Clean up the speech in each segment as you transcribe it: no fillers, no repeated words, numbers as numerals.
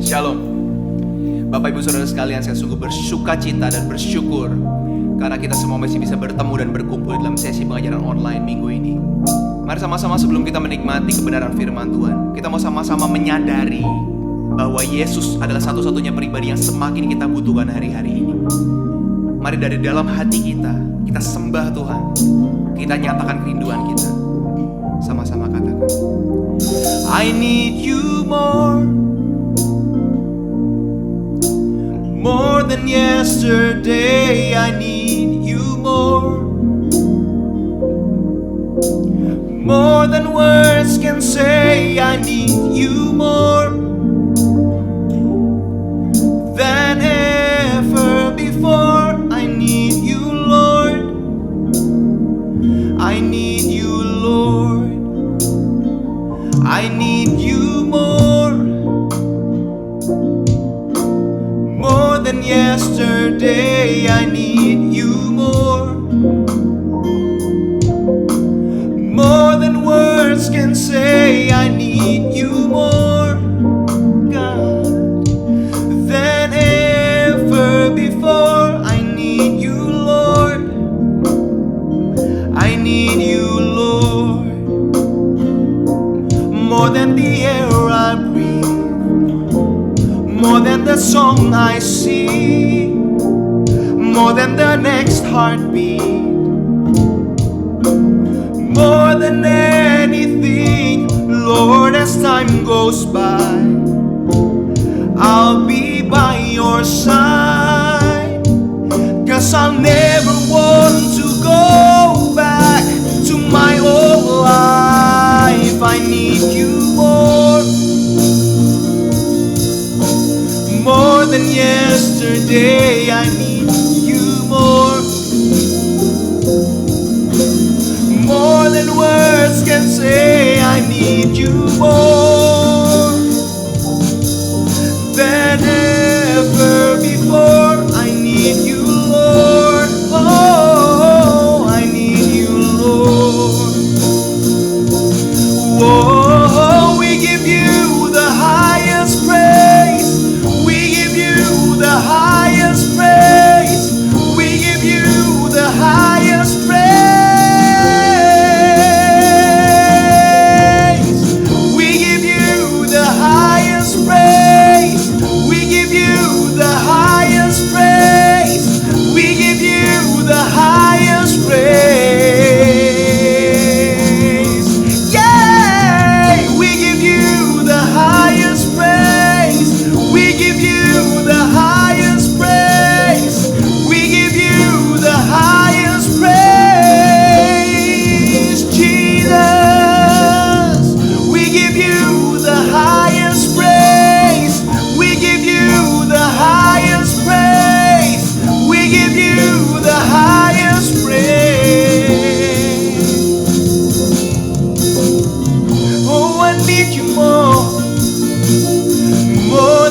Shalom. Bapak Ibu Saudara sekalian, saya sungguh bersuka cita dan bersyukur karena kita semua masih bisa bertemu dan berkumpul dalam sesi pengajaran online minggu ini. Mari sama-sama sebelum kita menikmati kebenaran firman Tuhan, kita mau sama-sama menyadari bahwa Yesus adalah satu-satunya pribadi yang semakin kita butuhkan hari-hari ini. Mari dari dalam hati kita sembah Tuhan. Kita nyatakan kerinduan kita. Sama-sama katakan, I need you more than yesterday. I need you more than words can say. I need you more than ever before. I need you, Lord. I need you, Lord. I need you more than yesterday. I need you more than words can say. I need you more, God, than ever before. I need you, Lord. I need you, Lord, more than the air I breathe, more than the song I sing, more than the next heartbeat, more than anything. Lord, as time goes by, I'll be by your side, 'cause I'll never want to go back to my old life. I need you more than yesterday. I need you more than words can say. I need you more than ever before. I need you, Lord. Oh, I need you, Lord. Whoa, we give you the highest praise. We give you the highest praise. We give you the highest praise. We give you the highest praise. We give you the highest praise. We give you the highest praise. Yay! We give you the highest praise. We give you the highest praise. We give you the highest praise, Jesus. We give you the highest praise. We give you the highest praise. We give you the highest praise. Oh, I need you more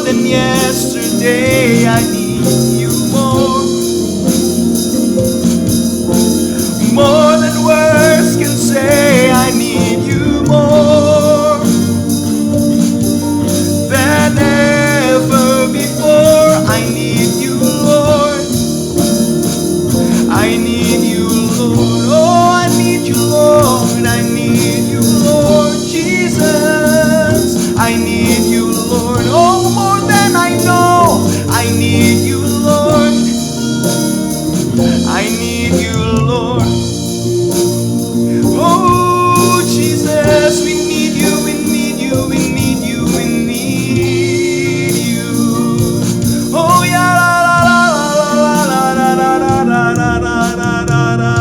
than yesterday. I need you more than words can say. I need you more than ever before. I need you, Lord. I need you, Lord. Oh, I need you, Lord. I need you, Lord Jesus. I need you, Lord. Oh, more than I know. I need you, Lord. I need you, Lord. Oh, Jesus, we need you, we need you, we need you, we need you. Oh, yeah, la la la la la la la la la la la la la.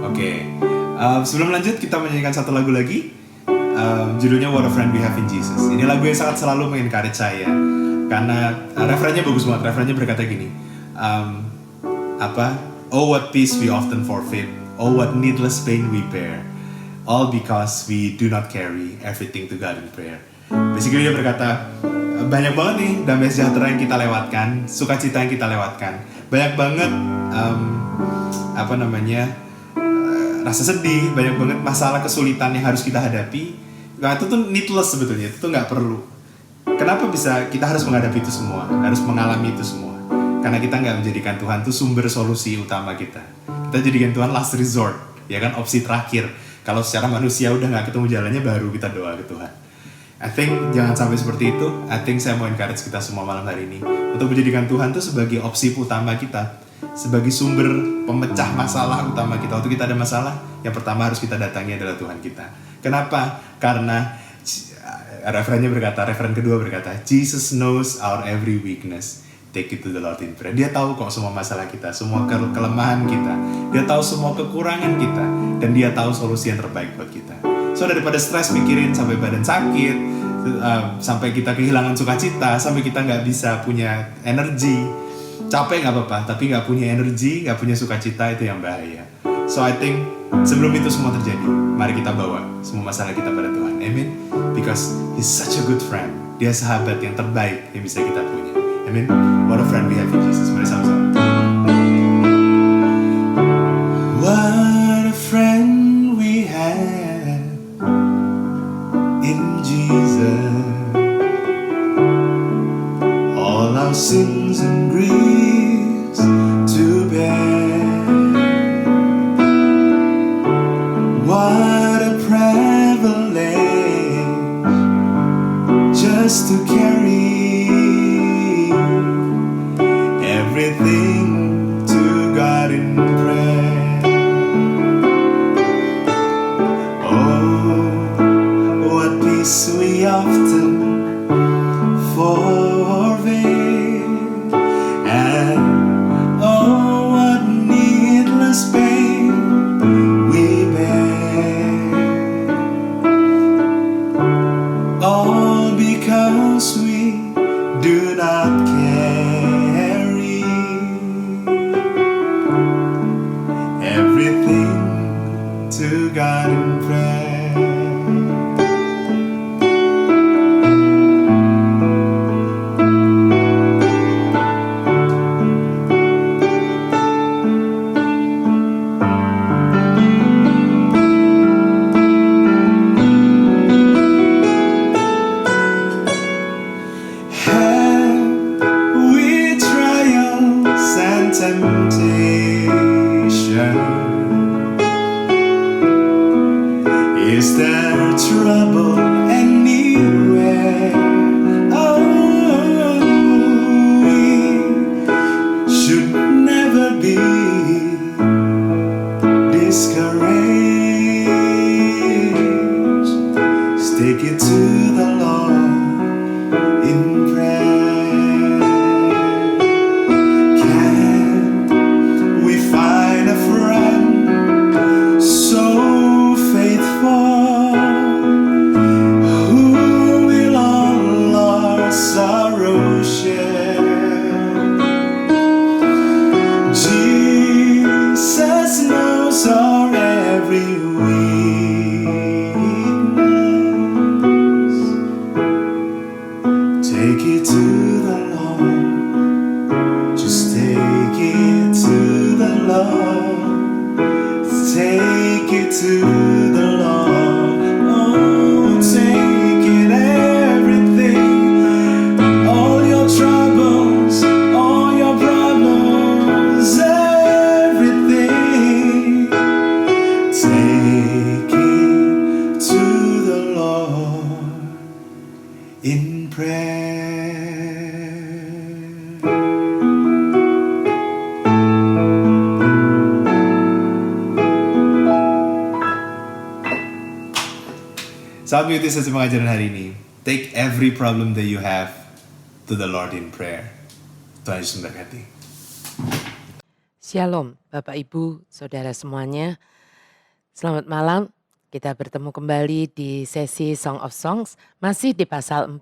Oke, sebelum lanjut kita menyanyikan satu lagu lagi. Judulnya What a Friend We Have in Jesus. Ini lagu yang sangat selalu mengencourage saya karena refrennya bagus banget. Refrennya berkata gini, Oh, what peace we often forfeit. Oh, what needless pain we bear. All because we do not carry everything to God in prayer. Basically dia berkata, banyak banget nih damai sejahtera yang kita lewatkan, sukacita yang kita lewatkan. Banyak banget rasa sedih, banyak banget masalah kesulitan yang harus kita hadapi. Nah itu tuh needless sebetulnya, itu tuh nggak perlu. Kenapa bisa kita harus menghadapi itu semua, harus mengalami itu semua? Karena kita nggak menjadikan Tuhan tuh sumber solusi utama kita. Kita jadikan Tuhan last resort, ya kan, opsi terakhir. Kalau secara manusia udah nggak ketemu jalannya, baru kita doa ke Tuhan. I think jangan sampai seperti itu. I think saya mau encourage kita semua malam hari ini untuk menjadikan Tuhan tuh sebagai opsi utama kita, sebagai sumber pemecah masalah utama kita. Waktu kita ada masalah, yang pertama harus kita datangi adalah Tuhan kita. Kenapa? Karena referen kedua berkata, Jesus knows our every weakness. Take it to the Lord in prayer. Dia tahu kok semua masalah kita, semua kelemahan kita. Dia tahu semua kekurangan kita, dan dia tahu solusi yang terbaik buat kita. So daripada stres mikirin sampai badan sakit, sampai kita kehilangan sukacita, sampai kita nggak bisa punya energi, capek nggak apa-apa, tapi nggak punya energi, nggak punya sukacita, itu yang bahaya. So I think sebelum itu semua terjadi, mari kita bawa semua masalah kita pada Tuhan. Amen. Because He's such a good friend. Dia sahabat yang terbaik yang bisa kita punya. Amen. What a friend we have in Jesus. Mari sama-sama. What a friend we have in Jesus. All our sins and griefs to bear. What a privilege just to carry everything to God in prayer. Oh, what peace we often forfeit, and oh, what needless pain we bear, all because we do not carry everything to God in prayer. Is there trouble anywhere? Oh, we should never be discouraged. Take it to the Lord in prayer. Can we find a friend so faithful, who will all our sorrow share? Jesus knows our every weakness. Take it to the Lord, just take it to the Lord. Take it to the Lord. Oh, take it, everything, all your troubles, all your problems, everything. Take it to the Lord in prayer. Saat mengikuti sesi pengajaran hari ini, take every problem that you have to the Lord in prayer. Tuhan Yesus memberkati. Shalom Bapak Ibu, Saudara semuanya. Selamat malam, kita bertemu kembali di sesi Song of Songs. Masih di pasal 4,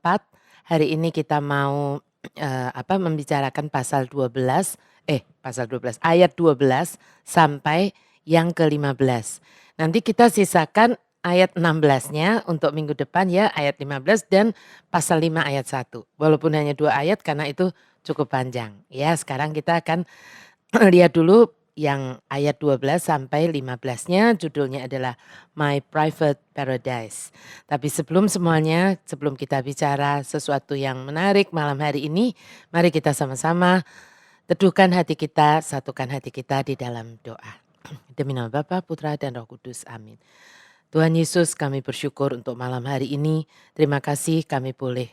hari ini kita mau membicarakan pasal 12, ayat 12 sampai yang ke-15. Nanti kita sisakan ayat 16-nya untuk minggu depan ya, ayat 15 dan pasal 5 ayat 1. Walaupun hanya 2 ayat karena itu cukup panjang. Ya, sekarang kita akan lihat dulu yang ayat 12 sampai 15-nya judulnya adalah My Private Paradise. Tapi sebelum kita bicara sesuatu yang menarik malam hari ini, mari kita sama-sama teduhkan hati kita, satukan hati kita di dalam doa. Demi nama Bapa, Putra, dan Roh Kudus. Amin. Tuhan Yesus, kami bersyukur untuk malam hari ini. Terima kasih kami boleh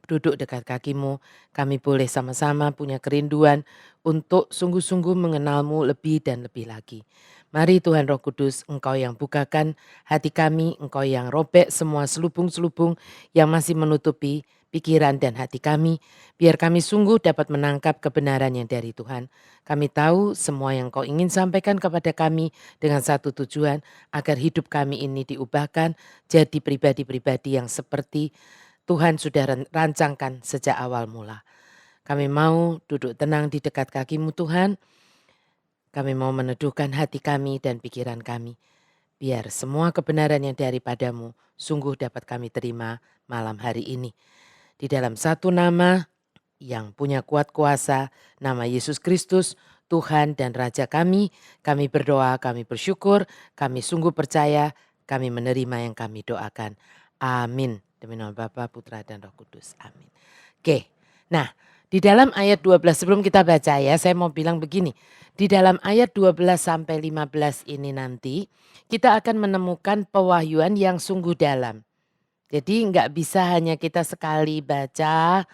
duduk dekat kaki-Mu. Kami boleh sama-sama punya kerinduan untuk sungguh-sungguh mengenal-Mu lebih dan lebih lagi. Mari Tuhan Roh Kudus, Engkau yang bukakan hati kami, Engkau yang robek semua selubung-selubung yang masih menutupi pikiran dan hati kami, biar kami sungguh dapat menangkap kebenaran yang dari Tuhan. Kami tahu semua yang Kau ingin sampaikan kepada kami dengan satu tujuan, agar hidup kami ini diubahkan jadi pribadi-pribadi yang seperti Tuhan sudah rancangkan sejak awal mula. Kami mau duduk tenang di dekat kaki-Mu Tuhan. Kami mau meneduhkan hati kami dan pikiran kami. Biar semua kebenaran yang daripada-Mu sungguh dapat kami terima malam hari ini. Di dalam satu nama yang punya kuat kuasa, nama Yesus Kristus, Tuhan dan Raja kami berdoa, kami bersyukur, kami sungguh percaya, kami menerima yang kami doakan. Amin. Demi nama Bapa, Putra, dan Roh Kudus. Amin. Oke, nah di dalam ayat 12 sebelum kita baca ya, saya mau bilang begini. Di dalam ayat 12 sampai 15 ini nanti kita akan menemukan pewahyuan yang sungguh dalam. Jadi nggak bisa hanya kita sekali baca,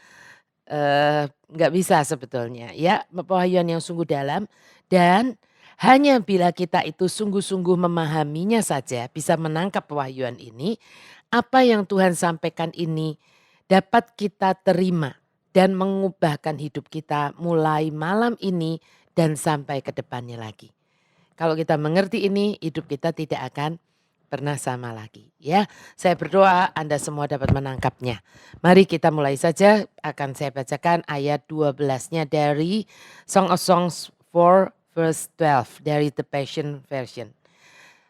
nggak bisa sebetulnya ya, pewahyuan yang sungguh dalam dan hanya bila kita itu sungguh-sungguh memahaminya saja bisa menangkap pewahyuan ini, apa yang Tuhan sampaikan ini dapat kita terima dan mengubahkan hidup kita mulai malam ini dan sampai ke depannya lagi. Kalau kita mengerti ini, hidup kita tidak akan pernah sama lagi ya. Saya berdoa Anda semua dapat menangkapnya. Mari kita mulai saja, akan saya bacakan ayat 12-nya dari Song of Songs 4 verse 12 dari The Passion Version.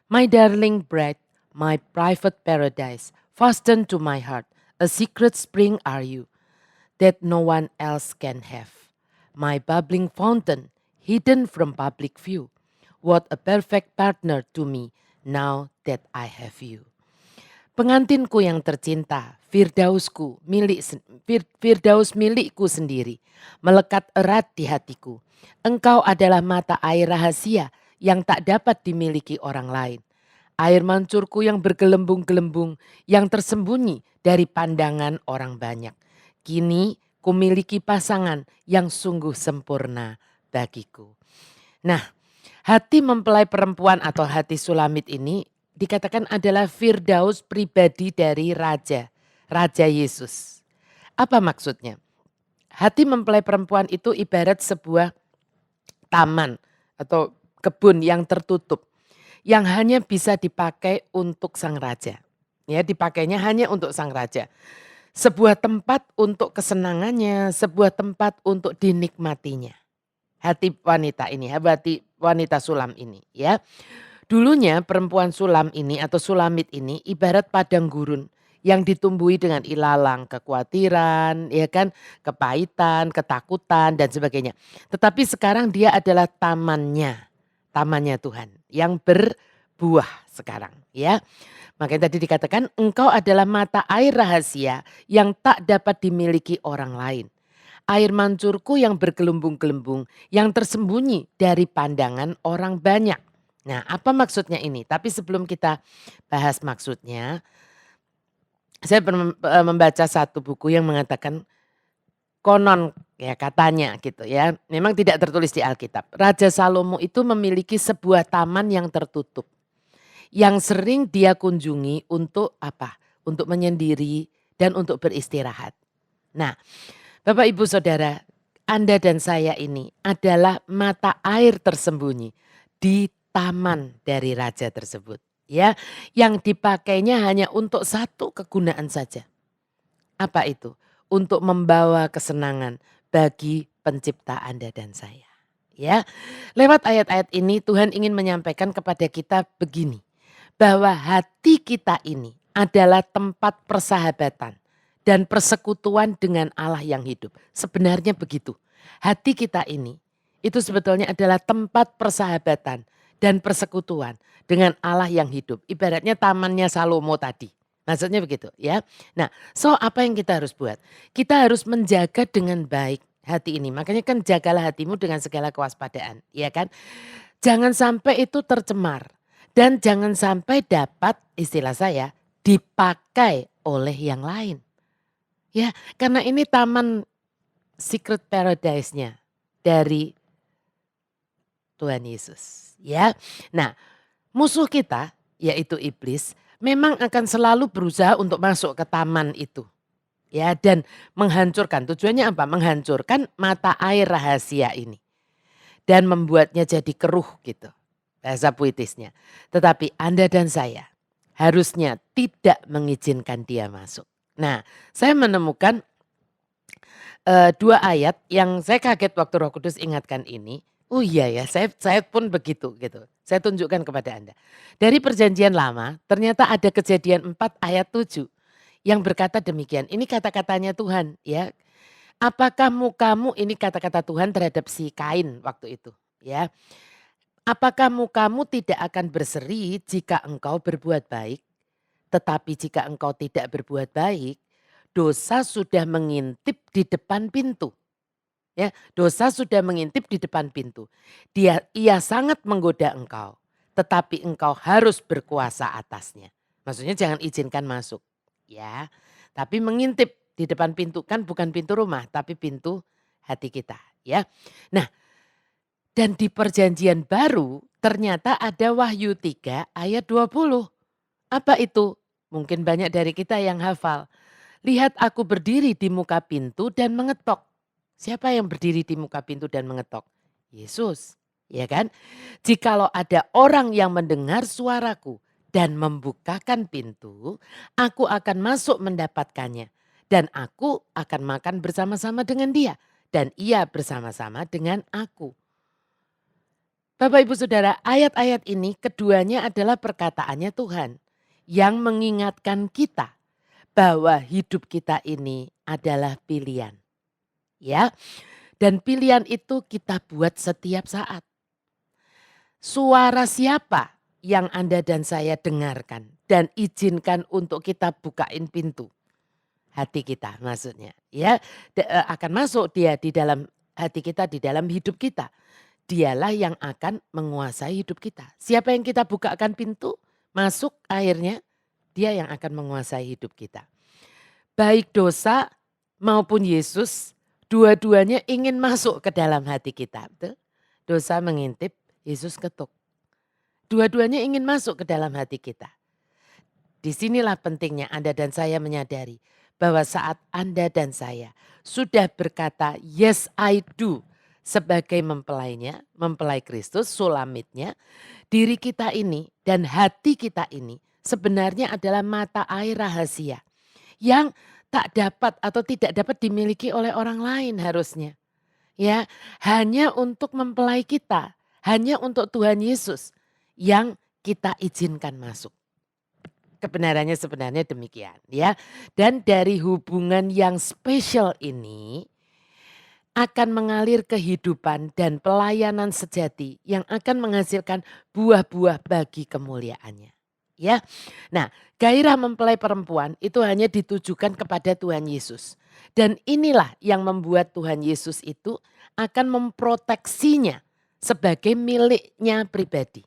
My darling bride, my private paradise, fasten to my heart, a secret spring are you, that no one else can have. My bubbling fountain, hidden from public view, what a perfect partner to me, now that I have you. Pengantinku yang tercinta, Firdaus milikku sendiri, melekat erat di hatiku. Engkau adalah mata air rahasia yang tak dapat dimiliki orang lain. Air mancurku yang bergelembung-gelembung, yang tersembunyi dari pandangan orang banyak. Kini kumiliki pasangan yang sungguh sempurna bagiku. Nah, hati mempelai perempuan atau hati Sulamit ini dikatakan adalah Firdaus pribadi dari Raja Yesus. Apa maksudnya? Hati mempelai perempuan itu ibarat sebuah taman atau kebun yang tertutup, yang hanya bisa dipakai untuk sang raja. Ya, dipakainya hanya untuk sang raja. Sebuah tempat untuk kesenangannya, sebuah tempat untuk dinikmatinya. Hati wanita ini, hati wanita Sulam ini ya. Dulunya perempuan Sulam ini atau Sulamit ini ibarat padang gurun yang ditumbuhi dengan ilalang, kekhawatiran, ya kan, kepahitan, ketakutan dan sebagainya. Tetapi sekarang dia adalah tamannya Tuhan yang berbuah sekarang ya. Makanya tadi dikatakan engkau adalah mata air rahasia yang tak dapat dimiliki orang lain. Air mancurku yang bergelembung-gelembung yang tersembunyi dari pandangan orang banyak. Nah, apa maksudnya ini? Tapi sebelum kita bahas maksudnya, saya membaca satu buku yang mengatakan konon ya katanya gitu ya. Memang tidak tertulis di Alkitab. Raja Salomo itu memiliki sebuah taman yang tertutup. Yang sering dia kunjungi untuk apa? Untuk menyendiri dan untuk beristirahat. Nah, Bapak Ibu Saudara, Anda dan saya ini adalah mata air tersembunyi di taman dari raja tersebut ya, yang dipakainya hanya untuk satu kegunaan saja. Apa itu? Untuk membawa kesenangan bagi pencipta Anda dan saya. Ya, lewat ayat-ayat ini Tuhan ingin menyampaikan kepada kita begini, bahwa hati kita ini adalah tempat persahabatan dan persekutuan dengan Allah yang hidup. Sebenarnya begitu. Hati kita ini itu sebetulnya adalah tempat persahabatan dan persekutuan dengan Allah yang hidup. Ibaratnya tamannya Salomo tadi. Maksudnya begitu ya. Nah, so apa yang kita harus buat? Kita harus menjaga dengan baik hati ini. Makanya kan jagalah hatimu dengan segala kewaspadaan, ya kan? Jangan sampai itu tercemar dan jangan sampai dapat istilah saya dipakai oleh yang lain. Ya, karena ini taman secret paradise-nya dari Tuhan Yesus, ya. Nah, musuh kita yaitu iblis memang akan selalu berusaha untuk masuk ke taman itu. Ya, dan menghancurkan. Tujuannya apa? Menghancurkan mata air rahasia ini dan membuatnya jadi keruh gitu. Bahasa puitisnya. Tetapi Anda dan saya harusnya tidak mengizinkan dia masuk. Nah, saya menemukan 2 ayat yang saya kaget waktu Roh Kudus ingatkan ini. Oh iya ya, saya pun begitu gitu. Saya tunjukkan kepada Anda. Dari perjanjian lama ternyata ada Kejadian 4 ayat 7 yang berkata demikian. Ini kata-katanya Tuhan ya. Apakah mukamu, ini kata-kata Tuhan terhadap si Kain waktu itu ya. Apakah mukamu tidak akan berseri jika engkau berbuat baik? Tetapi jika engkau tidak berbuat baik, dosa sudah mengintip di depan pintu. Ya, dosa sudah mengintip di depan pintu. Ia sangat menggoda engkau, tetapi engkau harus berkuasa atasnya. Maksudnya jangan izinkan masuk, ya. Tapi mengintip di depan pintu kan bukan pintu rumah, tapi pintu hati kita, ya. Nah, dan di perjanjian baru ternyata ada Wahyu 3 ayat 20. Apa itu? Mungkin banyak dari kita yang hafal. Lihat aku berdiri di muka pintu dan mengetok. Siapa yang berdiri di muka pintu dan mengetok? Yesus, ya kan? Jikalau ada orang yang mendengar suaraku dan membukakan pintu, aku akan masuk mendapatkannya. Dan aku akan makan bersama-sama dengan dia. Dan ia bersama-sama dengan aku. Bapak Ibu Saudara, ayat-ayat ini keduanya adalah perkataannya Tuhan. Yang mengingatkan kita bahwa hidup kita ini adalah pilihan. Ya, dan pilihan itu kita buat setiap saat. Suara siapa yang Anda dan saya dengarkan dan izinkan untuk kita bukain pintu hati kita maksudnya. Ya, akan masuk dia di dalam hati kita, di dalam hidup kita. Dialah yang akan menguasai hidup kita. Siapa yang kita bukakan pintu, masuk akhirnya dia yang akan menguasai hidup kita. Baik dosa maupun Yesus, dua-duanya ingin masuk ke dalam hati kita. Betul? Dosa mengintip, Yesus ketuk. Dua-duanya ingin masuk ke dalam hati kita. Disinilah pentingnya Anda dan saya menyadari bahwa saat Anda dan saya sudah berkata yes I do sebagai mempelainya, mempelai Kristus, sulamitnya, diri kita ini dan hati kita ini sebenarnya adalah mata air rahasia yang tak dapat atau tidak dapat dimiliki oleh orang lain harusnya. Ya, hanya untuk mempelai kita, hanya untuk Tuhan Yesus yang kita izinkan masuk. Kebenarannya sebenarnya demikian ya. Dan dari hubungan yang spesial ini akan mengalir kehidupan dan pelayanan sejati yang akan menghasilkan buah-buah bagi kemuliaannya. Ya. Nah, gairah mempelai perempuan itu hanya ditujukan kepada Tuhan Yesus. Dan inilah yang membuat Tuhan Yesus itu akan memproteksinya sebagai miliknya pribadi.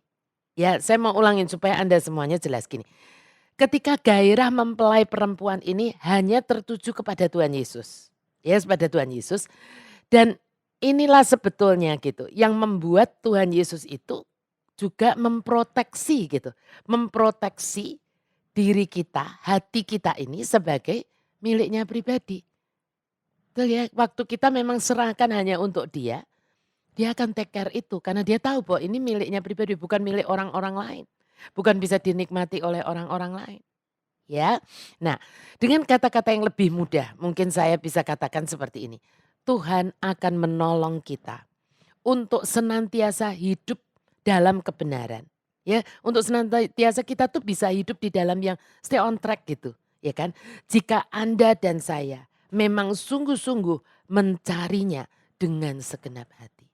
Ya, saya mau ulangin supaya Anda semuanya jelas gini. Ketika gairah mempelai perempuan ini hanya tertuju kepada Tuhan Yesus. Ya, kepada Tuhan Yesus. Dan inilah sebetulnya gitu yang membuat Tuhan Yesus itu juga memproteksi gitu. Memproteksi diri kita, hati kita ini sebagai miliknya pribadi. Betul ya, waktu kita memang serahkan hanya untuk dia akan take care itu. Karena dia tahu bahwa ini miliknya pribadi, bukan milik orang-orang lain. Bukan bisa dinikmati oleh orang-orang lain. Ya, nah dengan kata-kata yang lebih mudah mungkin saya bisa katakan seperti ini. Tuhan akan menolong kita untuk senantiasa hidup dalam kebenaran. Ya, untuk senantiasa kita tuh bisa hidup di dalam yang stay on track gitu, ya kan? Jika Anda dan saya memang sungguh-sungguh mencarinya dengan segenap hati.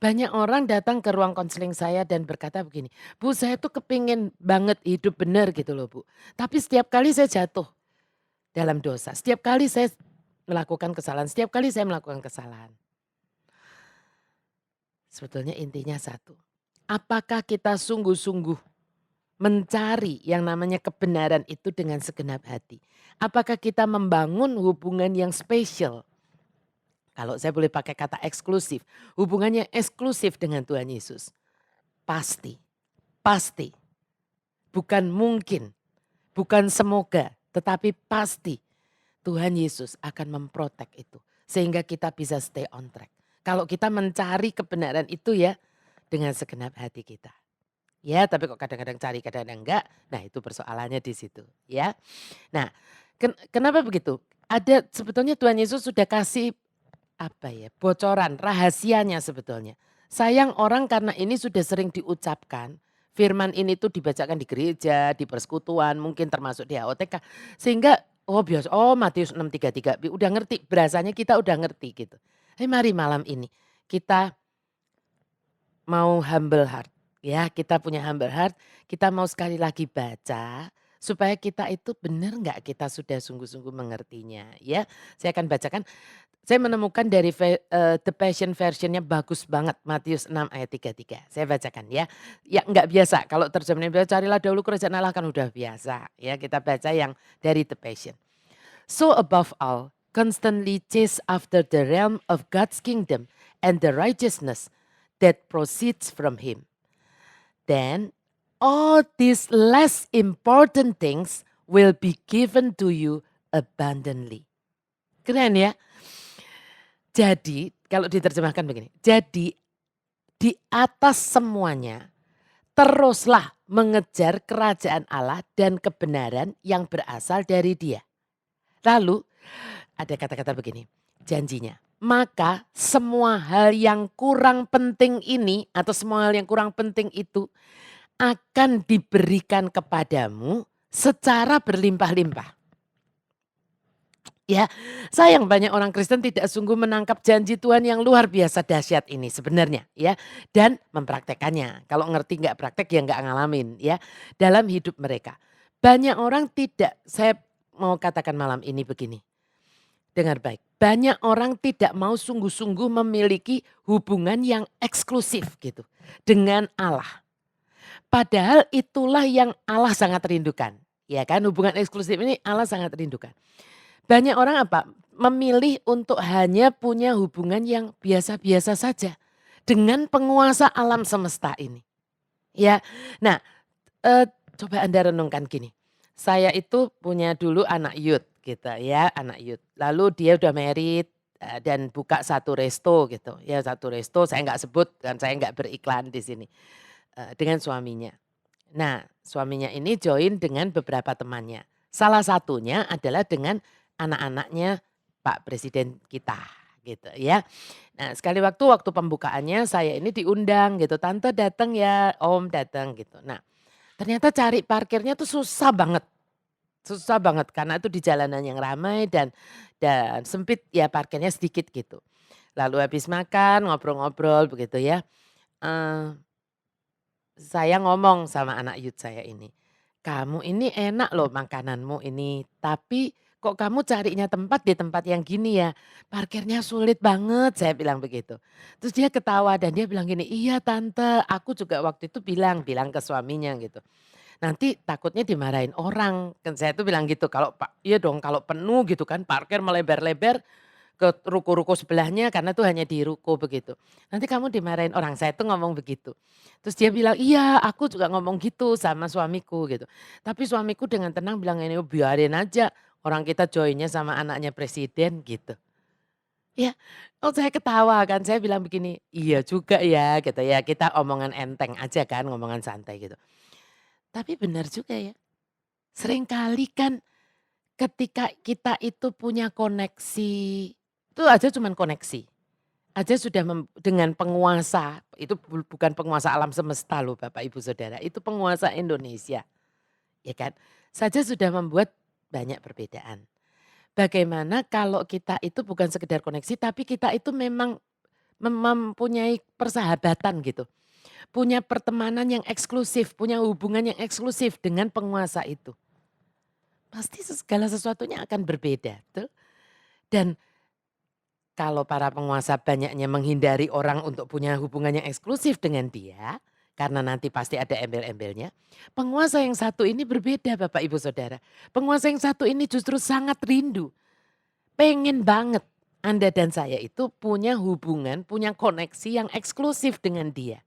Banyak orang datang ke ruang konseling saya dan berkata begini, "Bu, saya tuh kepingin banget hidup benar gitu loh, Bu. Tapi setiap kali saya jatuh dalam dosa, setiap kali saya melakukan kesalahan, setiap kali saya melakukan kesalahan." Sebetulnya intinya satu, apakah kita sungguh-sungguh mencari yang namanya kebenaran itu dengan segenap hati? Apakah kita membangun hubungan yang spesial? Kalau saya boleh pakai kata eksklusif, hubungannya eksklusif dengan Tuhan Yesus. Pasti, pasti, bukan mungkin, bukan semoga, tetapi pasti Tuhan Yesus akan memprotek itu. Sehingga kita bisa stay on track. Kalau kita mencari kebenaran itu ya dengan segenap hati kita. Ya, tapi kok kadang-kadang cari, kadang-kadang enggak. Nah, itu persoalannya di situ, ya. Nah, kenapa begitu? Ada sebetulnya Tuhan Yesus sudah kasih apa ya, bocoran rahasianya sebetulnya. Sayang orang karena ini sudah sering diucapkan, firman ini tuh dibacakan di gereja, di persekutuan, mungkin termasuk di HOTK. Sehingga oh biasa, oh Matius 6:33 udah ngerti, berasanya kita udah ngerti gitu. Mari malam ini kita mau humble heart, ya kita punya humble heart, kita mau sekali lagi baca supaya kita itu benar nggak kita sudah sungguh-sungguh mengertinya ya. Saya akan bacakan, saya menemukan dari The Passion Version-nya bagus banget Matius 6 ayat 33. Saya bacakan ya. Ya nggak biasa kalau terjemahannya biasa carilah dahulu kerajaan Allah kan udah biasa ya. Kita baca yang dari The Passion. So above all, constantly chase after the realm of God's kingdom and the righteousness that proceeds from him. Then all these less important things will be given to you abundantly. Keren ya? Jadi kalau diterjemahkan begini, jadi di atas semuanya teruslah mengejar kerajaan Allah dan kebenaran yang berasal dari Dia. Lalu ada kata-kata begini, janjinya. Maka semua hal yang kurang penting ini atau semua hal yang kurang penting itu akan diberikan kepadamu secara berlimpah-limpah. Ya, sayang banyak orang Kristen tidak sungguh menangkap janji Tuhan yang luar biasa dahsyat ini sebenarnya ya. Dan mempraktekannya. Kalau ngerti nggak praktek ya nggak ngalamin ya. Dalam hidup mereka. Banyak orang tidak, saya mau katakan malam ini begini. Dengar baik, banyak orang tidak mau sungguh-sungguh memiliki hubungan yang eksklusif gitu. Dengan Allah. Padahal itulah yang Allah sangat rindukan. Ya kan, hubungan eksklusif ini Allah sangat rindukan. Banyak orang apa? Memilih untuk hanya punya hubungan yang biasa-biasa saja dengan penguasa alam semesta ini. Ya. Nah, coba Anda renungkan gini. Saya itu punya dulu anak youth gitu ya, anak youth. Lalu dia udah married dan buka satu resto gitu. Ya satu resto saya nggak sebut dan saya nggak beriklan di sini. Dengan suaminya. Nah, suaminya ini join dengan beberapa temannya. Salah satunya adalah dengan anak-anaknya Pak Presiden kita gitu ya. Nah, sekali waktu pembukaannya saya ini diundang gitu, "Tante datang ya, Om datang," gitu. Nah, ternyata cari parkirnya tuh susah banget karena itu di jalanan yang ramai dan sempit ya parkirnya sedikit gitu. Lalu habis makan ngobrol-ngobrol begitu ya, eee saya ngomong sama anak youth saya ini, "Kamu ini enak loh makananmu ini, tapi kok kamu carinya tempat di tempat yang gini ya? Parkirnya sulit banget," saya bilang begitu. Terus dia ketawa dan dia bilang gini, "Iya tante, aku juga waktu itu bilang ke suaminya gitu, nanti takutnya dimarahin orang." Kan saya tuh bilang gitu, "Kalau iya dong kalau penuh gitu kan parkir melebar-lebar ke ruko-ruko sebelahnya karena tuh hanya di ruko begitu. Nanti kamu dimarahin orang, saya tuh ngomong begitu. Terus dia bilang, "Iya aku juga ngomong gitu sama suamiku," gitu. Tapi suamiku dengan tenang bilang ini, "Oh, biarin aja orang kita joinnya sama anaknya presiden," gitu. Ya, oh saya ketawa kan, saya bilang begini, "Iya juga ya," gitu ya, kita omongan enteng aja kan, ngomongan santai gitu. Tapi benar juga ya, seringkali kan ketika kita itu punya koneksi, itu aja cuman koneksi. Aja sudah dengan penguasa, itu bukan penguasa alam semesta loh Bapak Ibu Saudara, itu penguasa Indonesia, ya kan. Saja sudah membuat banyak perbedaan. Bagaimana kalau kita itu bukan sekedar koneksi, tapi kita itu memang mempunyai persahabatan gitu. Punya pertemanan yang eksklusif, punya hubungan yang eksklusif dengan penguasa itu. Pasti segala sesuatunya akan berbeda, betul? Dan kalau para penguasa banyaknya menghindari orang untuk punya hubungan yang eksklusif dengan dia, karena nanti pasti ada embel-embelnya. Penguasa yang satu ini berbeda Bapak Ibu Saudara. Penguasa yang satu ini justru sangat rindu. Pengen banget Anda dan saya itu punya hubungan, punya koneksi yang eksklusif dengan dia.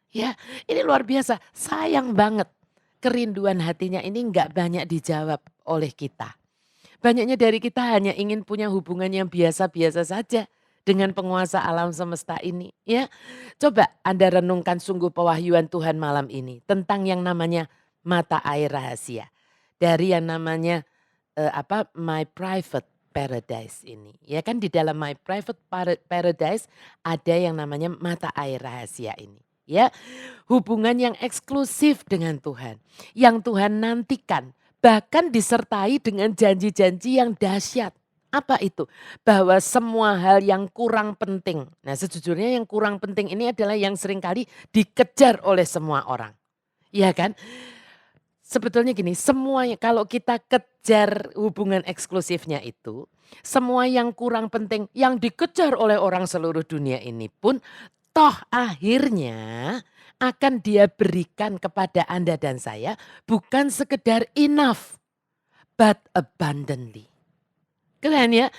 Ya, ini luar biasa. Sayang banget kerinduan hatinya ini nggak banyak dijawab oleh kita. Banyaknya dari kita hanya ingin punya hubungan yang biasa-biasa saja dengan penguasa alam semesta ini. Ya, coba Anda renungkan sungguh pewahyuan Tuhan malam ini tentang yang namanya mata air rahasia. Dari yang namanya My Private Paradise ini. Ya kan di dalam My Private Paradise ada yang namanya mata air rahasia ini. Ya, hubungan yang eksklusif dengan Tuhan. Yang Tuhan nantikan. Bahkan disertai dengan janji-janji yang dahsyat. Apa itu? Bahwa semua hal yang kurang penting. Nah sejujurnya yang kurang penting ini adalah yang seringkali dikejar oleh semua orang. Iya kan? Sebetulnya gini, semuanya kalau kita kejar hubungan eksklusifnya itu, semua yang kurang penting yang dikejar oleh orang seluruh dunia ini pun toh akhirnya akan dia berikan kepada Anda dan saya bukan sekedar enough but abundantly. Keren ya?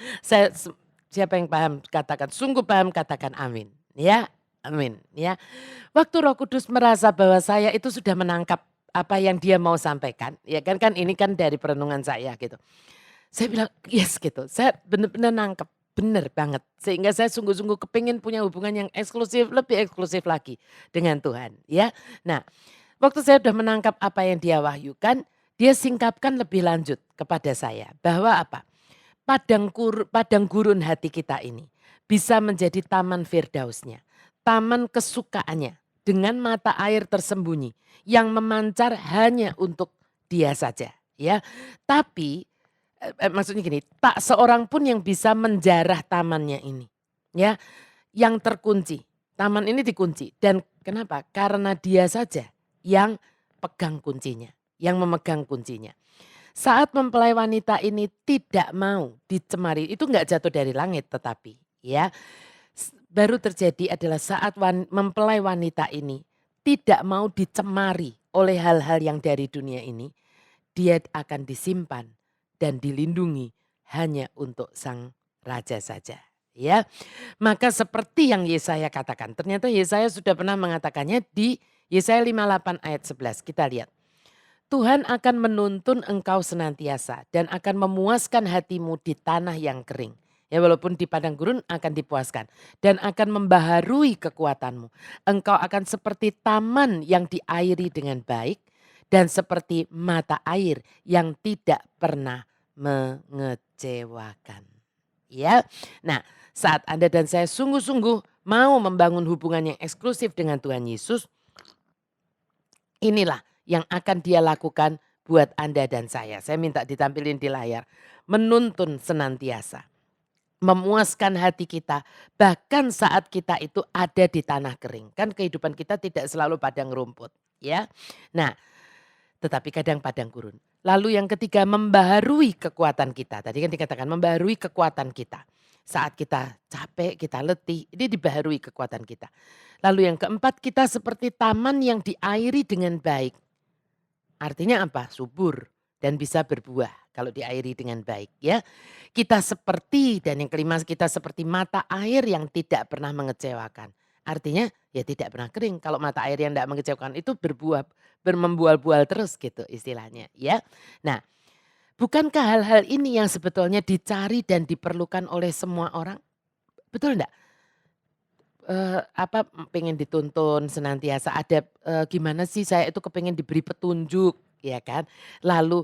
Siapa yang paham katakan, sungguh paham katakan amin. Ya, amin. Ya. Waktu Roh Kudus merasa bahwa saya itu sudah menangkap apa yang dia mau sampaikan, ya kan ini kan dari perenungan saya gitu. Saya bilang yes gitu, saya benar-benar nangkep, benar banget. Sehingga saya sungguh-sungguh kepingin punya hubungan yang eksklusif, lebih eksklusif lagi dengan Tuhan ya. Nah waktu saya sudah menangkap apa yang dia wahyukan, dia singkapkan lebih lanjut kepada saya. Bahwa apa? Padang gurun hati kita ini bisa menjadi taman firdausnya, taman kesukaannya dengan mata air tersembunyi yang memancar hanya untuk dia saja ya. Tapi maksudnya gini, tak seorang pun yang bisa menjarah tamannya ini ya, yang terkunci. Taman ini dikunci dan kenapa? Karena dia saja yang pegang kuncinya, yang memegang kuncinya. Saat mempelai wanita ini tidak mau dicemari, itu enggak jatuh dari langit tetapi ya. Baru terjadi adalah saat mempelai wanita ini tidak mau dicemari oleh hal-hal yang dari dunia ini, dia akan disimpan dan dilindungi hanya untuk sang raja saja. Ya, maka seperti yang Yesaya katakan, ternyata Yesaya sudah pernah mengatakannya di Yesaya 58 ayat 11. Kita lihat. Tuhan akan menuntun engkau senantiasa dan akan memuaskan hatimu di tanah yang kering. Ya walaupun di padang gurun akan dipuaskan dan akan membaharui kekuatanmu. Engkau akan seperti taman yang diairi dengan baik dan seperti mata air yang tidak pernah mengecewakan. Ya. Nah, saat Anda dan saya sungguh-sungguh mau membangun hubungan yang eksklusif dengan Tuhan Yesus, inilah yang akan dia lakukan buat Anda dan saya. Saya minta ditampilin di layar. Menuntun senantiasa. Memuaskan hati kita bahkan saat kita itu ada di tanah kering. Kan kehidupan kita tidak selalu padang rumput. Ya. Nah tetapi kadang padang gurun. Lalu yang ketiga membaharui kekuatan kita. Tadi kan dikatakan membaharui kekuatan kita. Saat kita capek, kita letih, ini dibaharui kekuatan kita. Lalu yang keempat kita seperti taman yang diairi dengan baik. Artinya apa? Subur dan bisa berbuah kalau diairi dengan baik ya. Kita seperti dan yang kelima kita seperti mata air yang tidak pernah mengecewakan. Artinya ya tidak pernah kering. Kalau mata air yang tidak mengecewakan itu berbuah, membual-bual terus gitu istilahnya ya. Nah bukankah hal-hal ini yang sebetulnya dicari dan diperlukan oleh semua orang? Betul enggak? Pengen dituntun senantiasa ada, gimana sih saya itu kepengen diberi petunjuk ya kan. Lalu,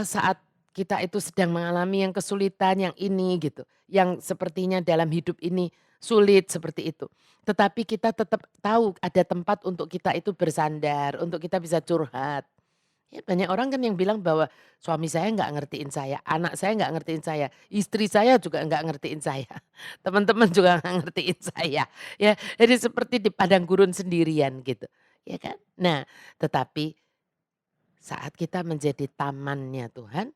saat kita itu sedang mengalami yang kesulitan yang ini gitu, yang sepertinya dalam hidup ini sulit seperti itu. Tetapi kita tetap tahu ada tempat untuk kita itu bersandar, untuk kita bisa curhat. Ya banyak orang kan yang bilang bahwa suami saya nggak ngertiin saya, anak saya nggak ngertiin saya, istri saya juga nggak ngertiin saya, teman-teman juga nggak ngertiin saya. Ya, jadi seperti di padang gurun sendirian gitu, ya kan. Nah, tetapi saat kita menjadi tamannya Tuhan,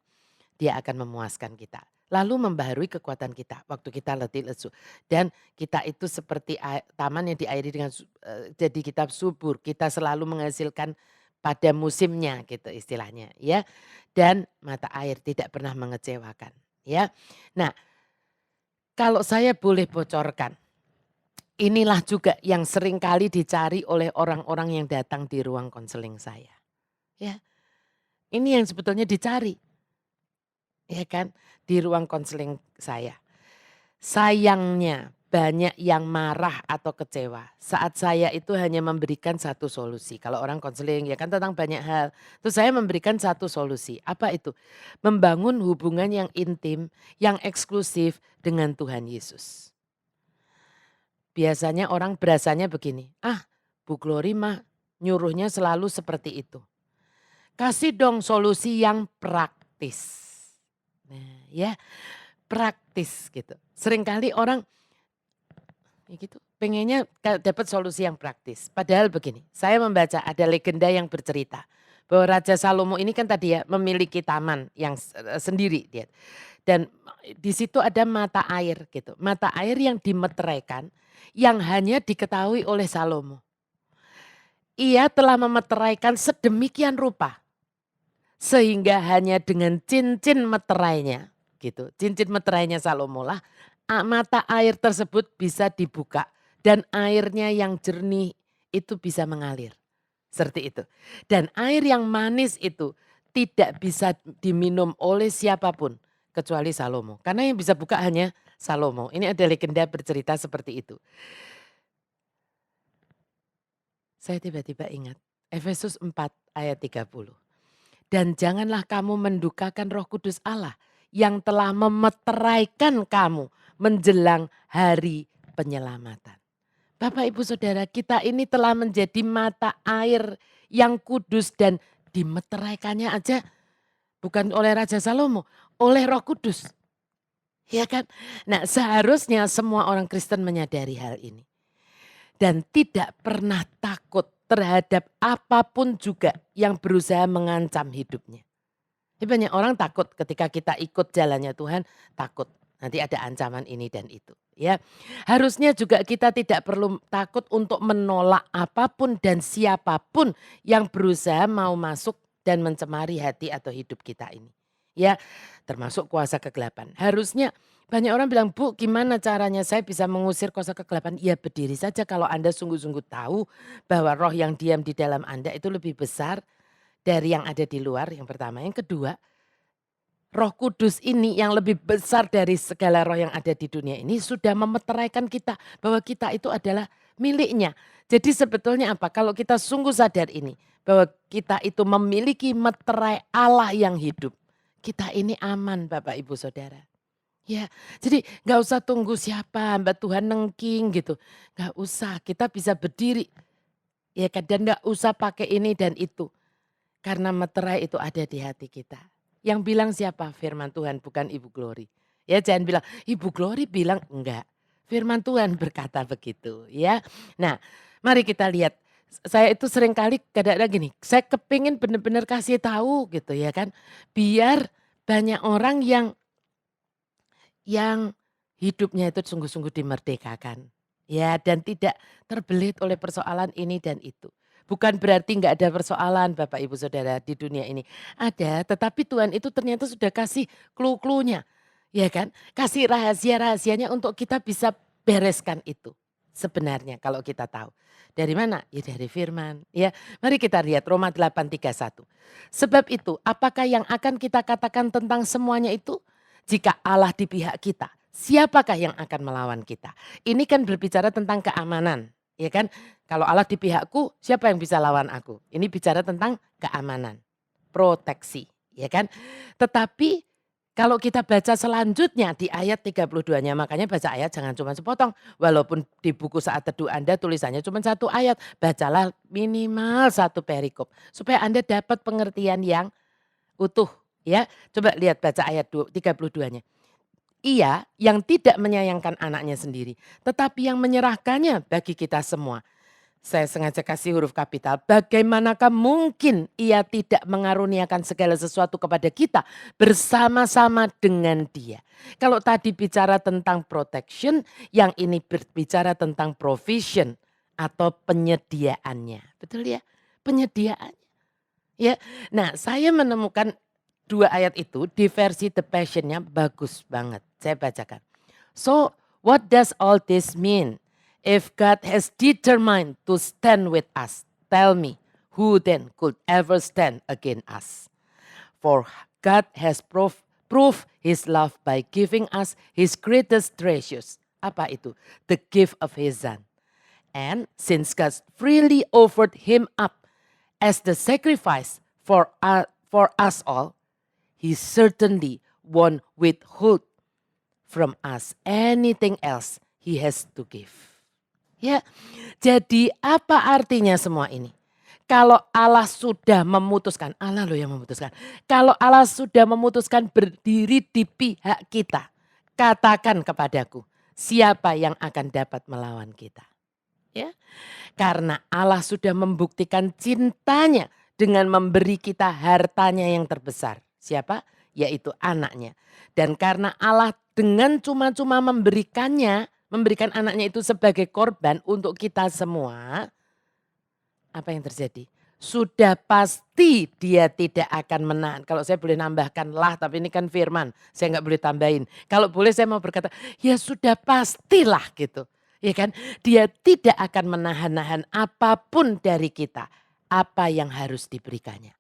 Dia akan memuaskan kita. Lalu membaharui kekuatan kita waktu kita letih lesu. Dan kita itu seperti taman yang diairi dengan jadi kita subur, kita selalu menghasilkan pada musimnya gitu istilahnya ya. Dan mata air tidak pernah mengecewakan ya. Nah, kalau saya boleh bocorkan, inilah juga yang seringkali dicari oleh orang-orang yang datang di ruang konseling saya. Ya, ini yang sebetulnya dicari. Ya kan, di ruang konseling saya. Sayangnya banyak yang marah atau kecewa saat saya itu hanya memberikan satu solusi. Kalau orang konseling ya kan tentang banyak hal. Terus saya memberikan satu solusi. Apa itu? Membangun hubungan yang intim, yang eksklusif dengan Tuhan Yesus. Biasanya orang berasanya begini, ah Bu Glory mah nyuruhnya selalu seperti itu. Kasih dong solusi yang praktis. Nah ya, praktis gitu. Seringkali orang ya gitu, pengennya dapat solusi yang praktis. Padahal begini, saya membaca ada legenda yang bercerita bahwa Raja Salomo ini kan tadi ya memiliki taman yang sendiri dia. Dan di situ ada mata air gitu. Mata air yang dimeteraikan yang hanya diketahui oleh Salomo. Ia telah memeteraikan sedemikian rupa sehingga hanya dengan cincin meterainya gitu. Cincin meterainya Salomo lah mata air tersebut bisa dibuka dan airnya yang jernih itu bisa mengalir. Seperti itu. Dan air yang manis itu tidak bisa diminum oleh siapapun kecuali Salomo. Karena yang bisa buka hanya Salomo. Ini ada legenda bercerita seperti itu. Saya tiba-tiba ingat Efesus 4 ayat 30. Dan janganlah kamu mendukakan Roh Kudus Allah yang telah memeteraikan kamu menjelang hari penyelamatan. Bapak Ibu Saudara, kita ini telah menjadi mata air yang kudus dan dimeteraikannya aja bukan oleh Raja Salomo, oleh Roh Kudus. Ya kan? Nah, seharusnya semua orang Kristen menyadari hal ini dan tidak pernah takut terhadap apapun juga yang berusaha mengancam hidupnya. Jadi banyak orang takut ketika kita ikut jalannya Tuhan, takut nanti ada ancaman ini dan itu. Ya, harusnya juga kita tidak perlu takut untuk menolak apapun dan siapapun yang berusaha mau masuk dan mencemari hati atau hidup kita ini. Ya, termasuk kuasa kegelapan. Harusnya banyak orang bilang, Bu gimana caranya saya bisa mengusir kuasa kegelapan? Ya berdiri saja kalau Anda sungguh-sungguh tahu bahwa roh yang diam di dalam Anda itu lebih besar dari yang ada di luar, yang pertama. Yang kedua, Roh Kudus ini yang lebih besar dari segala roh yang ada di dunia ini sudah memeteraikan kita bahwa kita itu adalah miliknya. Jadi sebetulnya apa? Kalau kita sungguh sadar ini bahwa kita itu memiliki meterai Allah yang hidup. Kita ini aman Bapak Ibu Saudara. Ya, jadi nggak usah tunggu siapa hamba Tuhan nengking gitu. Nggak usah, kita bisa berdiri. Ya kan, dan nggak usah pakai ini dan itu. Karena meterai itu ada di hati kita. Yang bilang siapa? Firman Tuhan bukan Ibu Glory. Ya jangan bilang Ibu Glory bilang enggak. Firman Tuhan berkata begitu ya. Nah mari kita lihat. Saya itu seringkali kadang-kadang gini. Saya kepingin benar-benar kasih tahu gitu ya kan. Biar banyak orang yang hidupnya itu sungguh-sungguh dimerdekakan. Ya dan tidak terbelit oleh persoalan ini dan itu. Bukan berarti nggak ada persoalan Bapak Ibu Saudara di dunia ini. Ada, tetapi Tuhan itu ternyata sudah kasih clue-cluenya. Ya kan? Kasih rahasia-rahasianya untuk kita bisa bereskan itu. Sebenarnya kalau kita tahu. Dari mana? Ya dari firman. Ya, mari kita lihat Roma 8:31. Sebab itu, apakah yang akan kita katakan tentang semuanya itu? Jika Allah di pihak kita, siapakah yang akan melawan kita? Ini kan berbicara tentang keamanan, ya kan? Kalau Allah di pihakku, siapa yang bisa lawan aku? Ini bicara tentang keamanan, proteksi, ya kan? Tetapi Kalau kita baca selanjutnya di ayat 32-nya, makanya baca ayat jangan cuma sepotong. Walaupun di buku saat teduh Anda tulisannya cuma satu ayat, bacalah minimal satu perikop. Supaya Anda dapat pengertian yang utuh ya. Coba lihat baca ayat 32-nya. Ia yang tidak menyayangkan anaknya sendiri, tetapi yang menyerahkannya bagi kita semua. Saya sengaja kasih huruf kapital. Bagaimanakah mungkin ia tidak mengaruniakan segala sesuatu kepada kita bersama-sama dengan dia. Kalau tadi bicara tentang protection, yang ini berbicara tentang provision atau penyediaannya. Betul ya? Penyediaan. Ya. Nah, saya menemukan dua ayat itu di versi The Passion-nya bagus banget. Saya bacakan. So, what does all this mean? If God has determined to stand with us, tell me, who then could ever stand against us? For God has proved his love by giving us his greatest treasures. Apa itu? The gift of his son. And since God freely offered him up as the sacrifice for us all, he certainly won't withhold from us anything else he has to give. Ya, jadi apa artinya semua ini? Kalau Allah sudah memutuskan, Allah loh yang memutuskan. Kalau Allah sudah memutuskan berdiri di pihak kita, katakan kepadaku, siapa yang akan dapat melawan kita? Ya, karena Allah sudah membuktikan cintanya dengan memberi kita hartanya yang terbesar. Siapa? Yaitu anaknya. Dan karena Allah dengan cuma-cuma memberikan anaknya itu sebagai korban untuk kita semua. Apa yang terjadi? Sudah pasti dia tidak akan menahan. Kalau saya boleh nambahkan lah, tapi ini kan firman. Saya nggak boleh tambahin. Kalau boleh saya mau berkata, ya sudah pastilah gitu. Ya kan? Dia tidak akan menahan-nahan apapun dari kita. Apa yang harus diberikannya.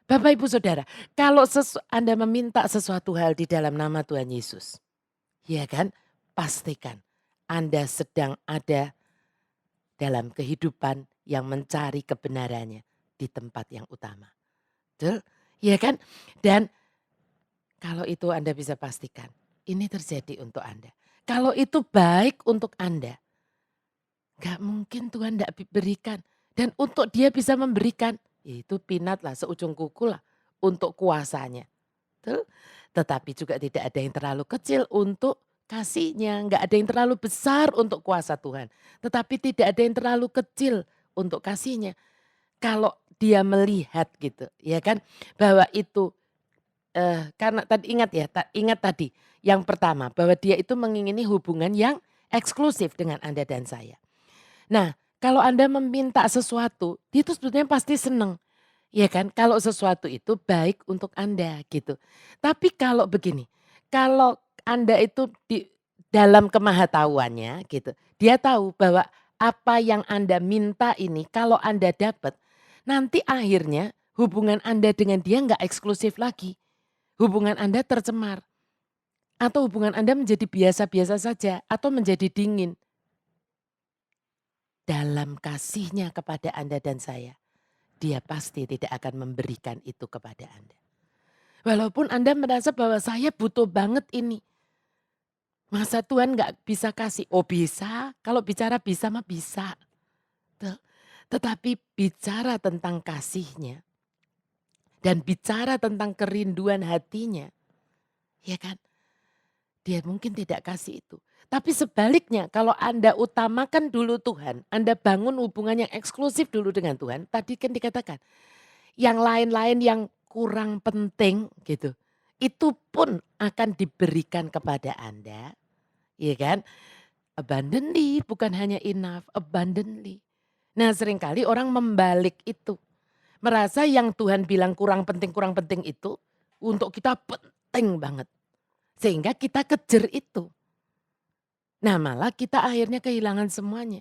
Bapak Ibu Saudara, kalau Anda meminta sesuatu hal di dalam nama Tuhan Yesus. Ya kan? Pastikan Anda sedang ada dalam kehidupan yang mencari kebenarannya di tempat yang utama. Betul? Ya kan? Dan kalau itu Anda bisa pastikan, ini terjadi untuk Anda. Kalau itu baik untuk Anda, gak mungkin Tuhan tidak berikan. Dan untuk dia bisa memberikan, itu pinat lah, seujung kuku lah untuk kuasanya. Betul? Tetapi juga tidak ada yang terlalu kecil untuk kasihnya. Enggak ada yang terlalu besar untuk kuasa Tuhan. Tetapi tidak ada yang terlalu kecil untuk kasihnya. Kalau dia melihat gitu ya kan. Bahwa itu karena tadi ingat tadi yang pertama. Bahwa dia itu mengingini hubungan yang eksklusif dengan Anda dan saya. Nah kalau Anda meminta sesuatu, dia itu sebetulnya pasti senang. Ya kan, kalau sesuatu itu baik untuk Anda gitu. Tapi kalau begini, kalau Anda itu di dalam kemahatauannya gitu, dia tahu bahwa apa yang Anda minta ini kalau Anda dapat, nanti akhirnya hubungan Anda dengan dia nggak eksklusif lagi. Hubungan Anda tercemar. Atau hubungan Anda menjadi biasa-biasa saja atau menjadi dingin. Dalam kasihnya kepada Anda dan saya. Dia pasti tidak akan memberikan itu kepada Anda. Walaupun Anda merasa bahwa saya butuh banget ini. Masa Tuhan gak bisa kasih? Oh bisa, kalau bicara bisa mah bisa. Tetapi bicara tentang kasihnya. Dan bicara tentang kerinduan hatinya. Ya kan? Dia mungkin tidak kasih itu. Tapi sebaliknya kalau Anda utamakan dulu Tuhan, Anda bangun hubungan yang eksklusif dulu dengan Tuhan, tadi kan dikatakan yang lain-lain yang kurang penting gitu, itu pun akan diberikan kepada Anda, ya kan? Abundantly, bukan hanya enough, abundantly. Nah seringkali orang membalik itu, merasa yang Tuhan bilang kurang penting itu untuk kita penting banget. Sehingga kita kejar itu. Nah malah kita akhirnya kehilangan semuanya.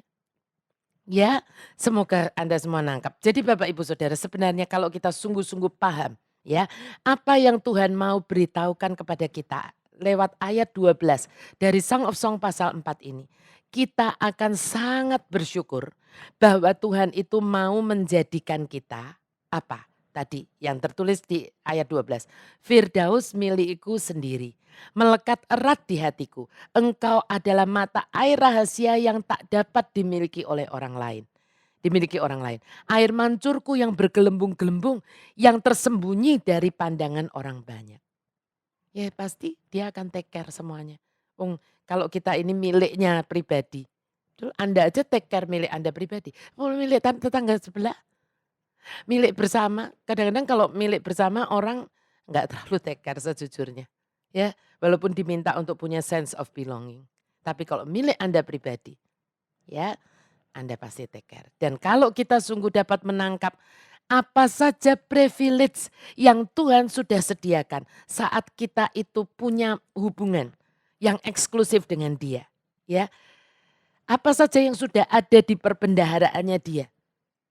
Ya semoga Anda semua nangkap. Jadi Bapak Ibu Saudara sebenarnya kalau kita sungguh-sungguh paham ya. Apa yang Tuhan mau beritahukan kepada kita lewat ayat 12 dari Song of Song pasal 4 ini. Kita akan sangat bersyukur bahwa Tuhan itu mau menjadikan kita apa? tadi yang tertulis di ayat 12. Firdaus milikku sendiri, melekat erat di hatiku. Engkau adalah mata air rahasia yang tak dapat dimiliki oleh orang lain. Dimiliki orang lain. Air mancurku yang bergelembung-gelembung, yang tersembunyi dari pandangan orang banyak. Ya pasti dia akan take care semuanya. Kalau kita ini miliknya pribadi. Anda aja take care milik Anda pribadi. Mau milik tetangga sebelah, milik bersama. Kadang-kadang kalau milik bersama orang nggak terlalu take care sejujurnya. Ya, walaupun diminta untuk punya sense of belonging. Tapi kalau milik Anda pribadi, ya Anda pasti take care. Dan kalau kita sungguh dapat menangkap apa saja privilege yang Tuhan sudah sediakan saat kita itu punya hubungan yang eksklusif dengan Dia, ya. Apa saja yang sudah ada di perbendaharaannya Dia,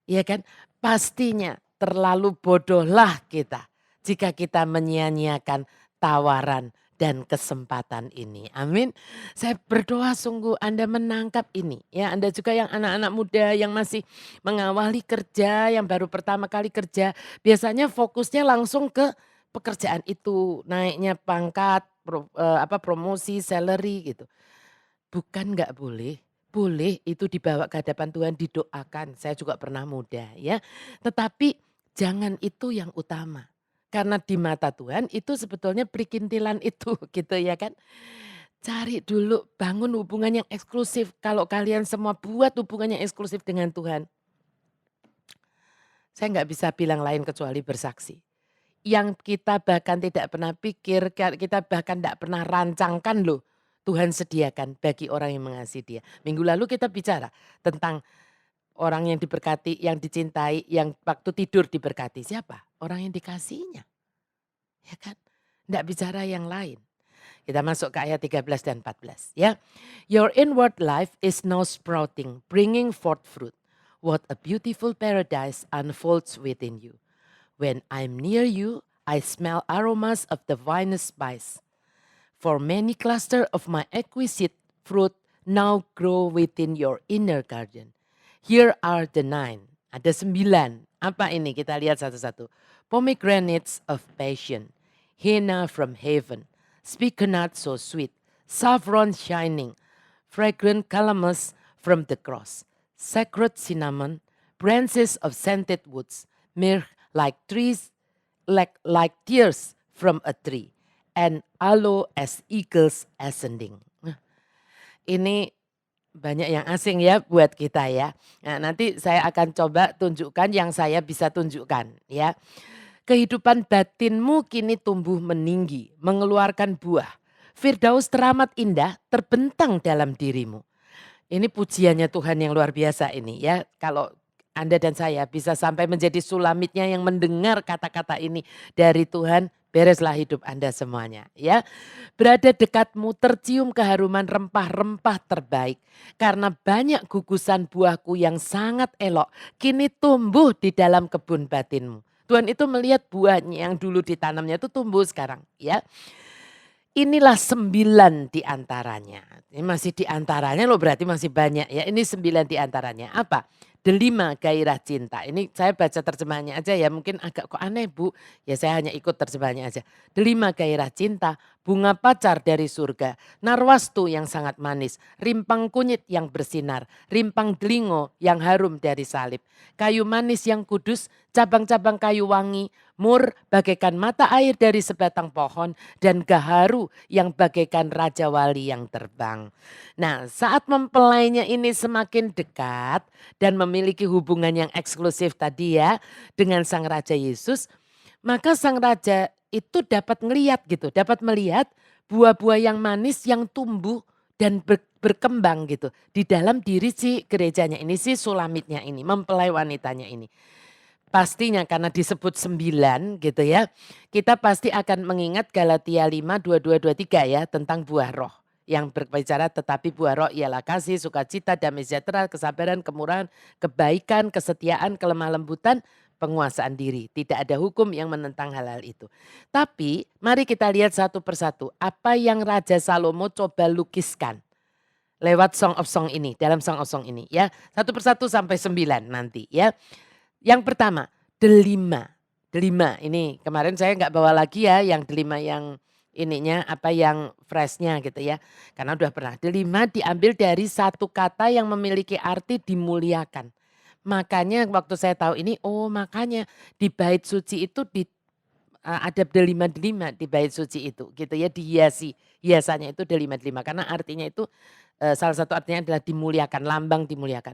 ya kan? Pastinya terlalu bodohlah kita jika kita menyia-nyiakan tawaran dan kesempatan ini. Amin. Saya berdoa sungguh Anda menangkap ini. Ya, Anda juga yang anak-anak muda yang masih mengawali kerja, yang baru pertama kali kerja, biasanya fokusnya langsung ke pekerjaan itu, naiknya pangkat, promosi, salary gitu. Bukan nggak boleh. Boleh itu dibawa ke hadapan Tuhan, didoakan. Saya juga pernah muda ya. Tetapi jangan itu yang utama. Karena di mata Tuhan itu sebetulnya perikintilan itu gitu ya kan. Cari dulu bangun hubungan yang eksklusif. Kalau kalian semua buat hubungan yang eksklusif dengan Tuhan. Saya nggak bisa bilang lain kecuali bersaksi. Yang kita bahkan tidak pernah pikir, kita bahkan tidak pernah rancangkan loh. Tuhan sediakan bagi orang yang mengasihi Dia. Minggu lalu kita bicara tentang orang yang diberkati, yang dicintai, yang waktu tidur diberkati. Siapa? Orang yang dikasihinya. Ya kan? Tidak bicara yang lain. Kita masuk ke ayat 13 dan 14 ya. Your inward life is now sprouting, bringing forth fruit. What a beautiful paradise unfolds within you. When I'm near you, I smell aromas of the finest spice. For many clusters of my exquisite fruit now grow within your inner garden. Here are the 9. Ada 9. Apa ini? Kita lihat satu-satu. Pomegranates of passion. Henna from heaven. Spikenard so sweet. Saffron shining. Fragrant calamus from the cross. Sacred cinnamon. Branches of scented woods. Myrrh like trees, like tears from a tree, and aloe as eagles ascending. Ini banyak yang asing ya buat kita ya. Nah, nanti saya akan coba tunjukkan yang saya bisa tunjukkan ya. Kehidupan batinmu kini tumbuh meninggi, mengeluarkan buah. Firdaus teramat indah terbentang dalam dirimu. Ini pujiannya Tuhan yang luar biasa ini ya. Kalau Anda dan saya bisa sampai menjadi sulamitnya yang mendengar kata-kata ini dari Tuhan, bereslah hidup Anda semuanya ya. Berada dekatmu tercium keharuman rempah-rempah terbaik. Karena banyak gugusan buahku yang sangat elok kini tumbuh di dalam kebun batinmu. Tuhan itu melihat buahnya yang dulu ditanamnya itu tumbuh sekarang ya. Inilah 9 di antaranya. Ini masih di antaranya loh, berarti masih banyak ya. Ini 9 di antaranya. Apa? Delima gairah cinta. Ini saya baca terjemahannya aja ya. Mungkin agak kok aneh Bu. Ya saya hanya ikut terjemahannya aja. Delima gairah cinta. Bunga pacar dari surga. Narwastu yang sangat manis. Rimpang kunyit yang bersinar. Rimpang delingo yang harum dari salib. Kayu manis yang kudus. Cabang-cabang kayu wangi. Mur bagaikan mata air dari sebatang pohon dan gaharu yang bagaikan raja wali yang terbang. Nah, saat mempelainya ini semakin dekat dan memiliki hubungan yang eksklusif tadi ya dengan sang raja Yesus, maka sang raja itu dapat ngelihat gitu, dapat melihat buah-buah yang manis yang tumbuh dan berkembang gitu di dalam diri si gerejanya ini, si sulamitnya ini, mempelai wanitanya ini. Pastinya karena disebut 9 gitu ya. Kita pasti akan mengingat Galatia 5, 22, 23 ya tentang buah roh. Yang berbicara tetapi buah roh ialah kasih, sukacita, damai sejahtera, kesabaran, kemurahan, kebaikan, kesetiaan, kelemah lembutan, penguasaan diri. Tidak ada hukum yang menentang hal-hal itu. Tapi mari kita lihat satu persatu apa yang Raja Salomo coba lukiskan. Lewat Song of Song ini, dalam Song of Song ini ya. Satu persatu sampai 9 nanti ya. Yang pertama, delima. delima ini. Kemarin saya nggak bawa lagi ya yang delima yang ininya apa yang freshnya gitu ya. Karena udah pernah. Delima diambil dari satu kata yang memiliki arti dimuliakan. Makanya waktu saya tahu ini, oh makanya di bait suci itu ada delima-delima di bait suci itu gitu ya, dihiasi. Hiasannya itu delima-delima karena artinya itu salah satu artinya adalah dimuliakan, lambang dimuliakan.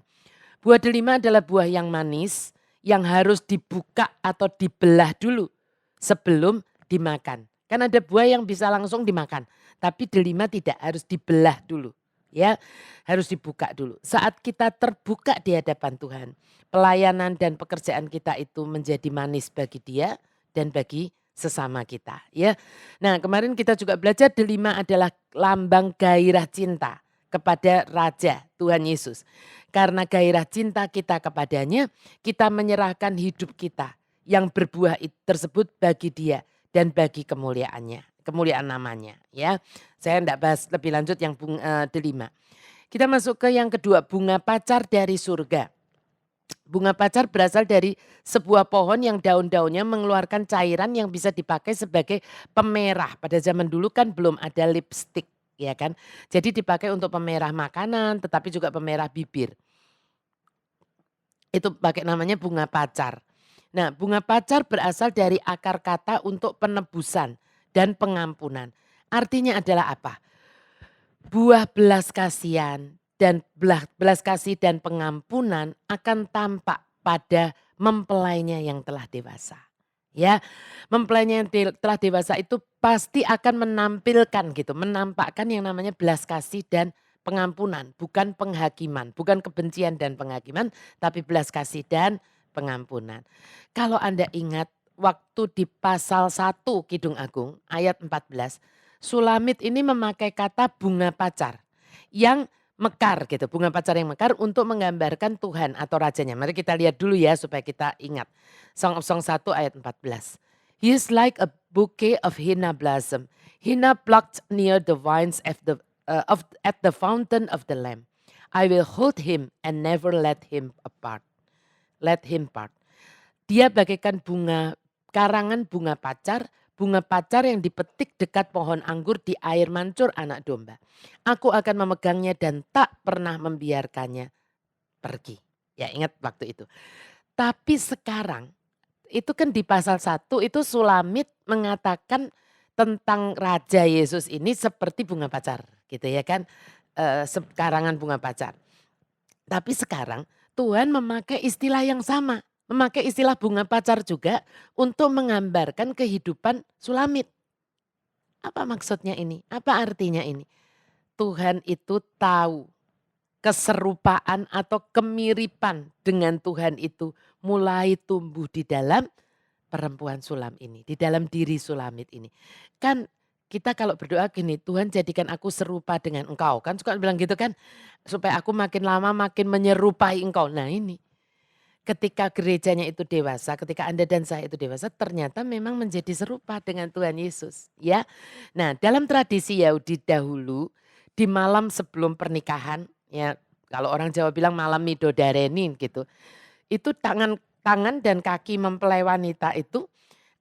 Buah delima adalah buah yang manis yang harus dibuka atau dibelah dulu sebelum dimakan. Kan ada buah yang bisa langsung dimakan, tapi delima tidak, harus dibelah dulu. Ya, harus dibuka dulu. Saat kita terbuka di hadapan Tuhan, pelayanan dan pekerjaan kita itu menjadi manis bagi Dia dan bagi sesama kita, ya. Nah, kemarin kita juga belajar delima adalah lambang gairah cinta kepada Raja Tuhan Yesus. Karena gairah cinta kita kepadanya, kita menyerahkan hidup kita yang berbuah tersebut bagi Dia dan bagi kemuliaannya, kemuliaan namanya, ya. Saya enggak bahas lebih lanjut yang delima. Kita masuk ke yang kedua, bunga pacar dari surga. Bunga pacar berasal dari sebuah pohon yang daun-daunnya mengeluarkan cairan yang bisa dipakai sebagai pemerah. Pada zaman dulu kan belum ada lipstik, ya kan. Jadi dipakai untuk pemerah makanan tetapi juga pemerah bibir. Itu pakai namanya bunga pacar. Nah, bunga pacar berasal dari akar kata untuk penebusan dan pengampunan. Artinya adalah apa? Buah belas kasihan dan belas kasih dan pengampunan akan tampak pada mempelainya yang telah dewasa. Ya, mempelainya yang telah dewasa itu pasti akan menampilkan gitu, menampakkan yang namanya belas kasih dan pengampunan, bukan penghakiman, bukan kebencian dan penghakiman, tapi belas kasih dan pengampunan. Kalau Anda ingat waktu di pasal 1 Kidung Agung ayat 14, Sulamit ini memakai kata bunga pacar yang mekar gitu, bunga pacar yang mekar untuk menggambarkan Tuhan atau rajanya. Mari kita lihat dulu ya supaya kita ingat. Song of Songs 1 ayat 14. He is like a bouquet of henna blossom. Henna plucked near the vines at the fountain of the Lamb. I will hold him and never let him apart. Let him part. Dia bagaikan karangan bunga pacar yang dipetik dekat pohon anggur di air mancur anak domba. Aku akan memegangnya dan tak pernah membiarkannya pergi. Ya ingat waktu itu. Tapi sekarang itu kan di pasal 1 itu Sulamit mengatakan tentang Raja Yesus ini seperti bunga pacar gitu ya kan. Karangan bunga pacar. Tapi sekarang Tuhan memakai istilah yang sama. Memakai istilah bunga pacar juga untuk menggambarkan kehidupan Sulamit. Apa maksudnya ini? Apa artinya ini? Tuhan itu tahu keserupaan atau kemiripan dengan Tuhan itu mulai tumbuh di dalam perempuan Sulam ini. Di dalam diri Sulamit ini. Kan kita kalau berdoa gini, Tuhan jadikan aku serupa dengan engkau. Kan suka bilang gitu kan. Supaya aku makin lama makin menyerupai engkau. Nah ini. Ketika gerejanya itu dewasa, ketika Anda dan saya itu dewasa, ternyata memang menjadi serupa dengan Tuhan Yesus, ya. Nah, dalam tradisi Yahudi dahulu, di malam sebelum pernikahan, ya, kalau orang Jawa bilang malam midodareni gitu, itu tangan dan kaki mempelai wanita itu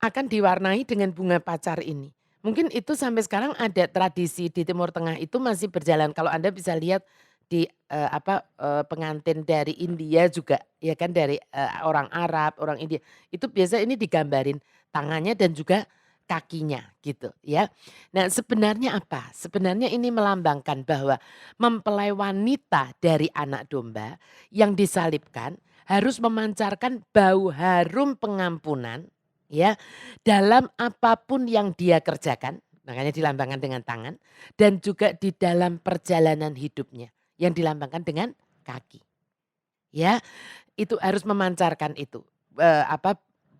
akan diwarnai dengan bunga pacar ini. Mungkin itu sampai sekarang ada tradisi di Timur Tengah itu masih berjalan. Kalau Anda bisa lihat di pengantin dari India juga ya kan dari orang Arab, orang India. Itu biasa ini digambarin tangannya dan juga kakinya gitu ya. Nah sebenarnya apa? Sebenarnya ini melambangkan bahwa mempelai wanita dari anak domba yang disalibkan harus memancarkan bau harum pengampunan ya dalam apapun yang dia kerjakan. Makanya dilambangkan dengan tangan dan juga di dalam perjalanan hidupnya yang dilambangkan dengan kaki. Ya, itu harus memancarkan itu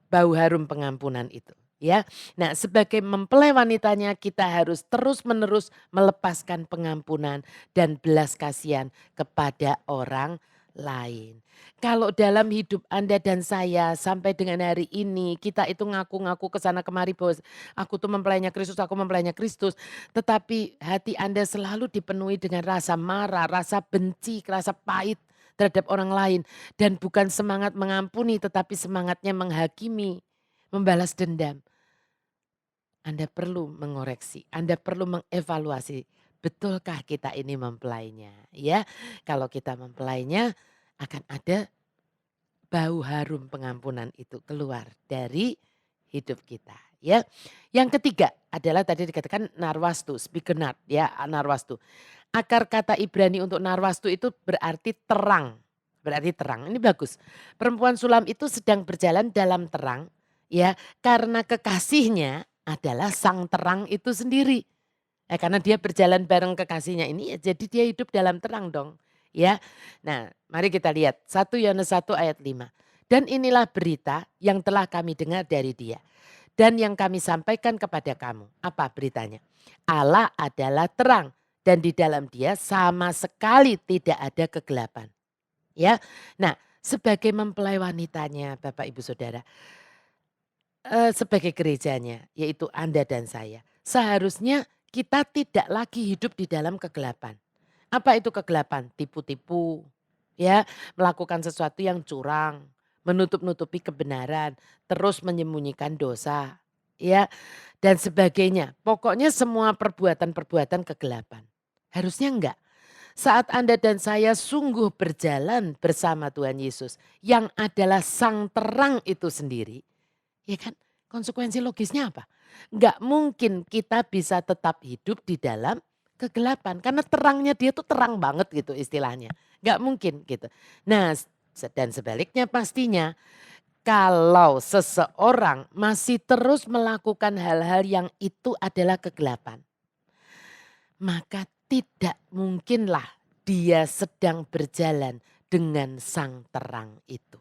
bau harum pengampunan itu, ya. Nah, sebagai mempelai wanitanya kita harus terus-menerus melepaskan pengampunan dan belas kasihan kepada orang lain. Kalau dalam hidup Anda dan saya sampai dengan hari ini kita itu ngaku-ngaku ke sana kemari bahwa aku tuh mempelainya Kristus, aku mempelainya Kristus. Tetapi hati Anda selalu dipenuhi dengan rasa marah, rasa benci, rasa pahit terhadap orang lain. Dan bukan semangat mengampuni tetapi semangatnya menghakimi. membalas dendam. Anda perlu mengoreksi, Anda perlu mengevaluasi, betulkah kita ini mempelainya, ya. Kalau kita mempelainya akan ada bau harum pengampunan itu keluar dari hidup kita, ya. Yang ketiga adalah tadi dikatakan narwastu, spikenat, ya, narwastu. Akar kata Ibrani untuk narwastu itu berarti terang, ini bagus. Perempuan sulam itu sedang berjalan dalam terang, ya, karena kekasihnya adalah sang terang itu sendiri. Karena dia berjalan bareng kekasihnya ini, ya jadi dia hidup dalam terang dong, ya. Nah, mari kita lihat 1 Yohanes 1 ayat 5. Dan inilah berita yang telah kami dengar dari dia dan yang kami sampaikan kepada kamu. Apa beritanya? Allah adalah terang dan di dalam dia sama sekali tidak ada kegelapan. Ya. Nah, sebagai mempelai wanitanya Bapak Ibu Saudara, sebagai gerejanya yaitu Anda dan saya, seharusnya kita tidak lagi hidup di dalam kegelapan. Apa itu kegelapan? Tipu-tipu, ya, melakukan sesuatu yang curang, menutup-nutupi kebenaran, terus menyembunyikan dosa, ya, dan sebagainya. Pokoknya semua perbuatan-perbuatan kegelapan. Harusnya enggak. Saat Anda dan saya sungguh berjalan bersama Tuhan Yesus yang adalah sang terang itu sendiri, ya kan? Konsekuensi logisnya apa? Enggak mungkin kita bisa tetap hidup di dalam kegelapan karena terangnya dia tuh terang banget gitu istilahnya. Enggak mungkin gitu. Nah, dan sebaliknya pastinya kalau seseorang masih terus melakukan hal-hal yang itu adalah kegelapan, maka tidak mungkinlah dia sedang berjalan dengan sang terang itu.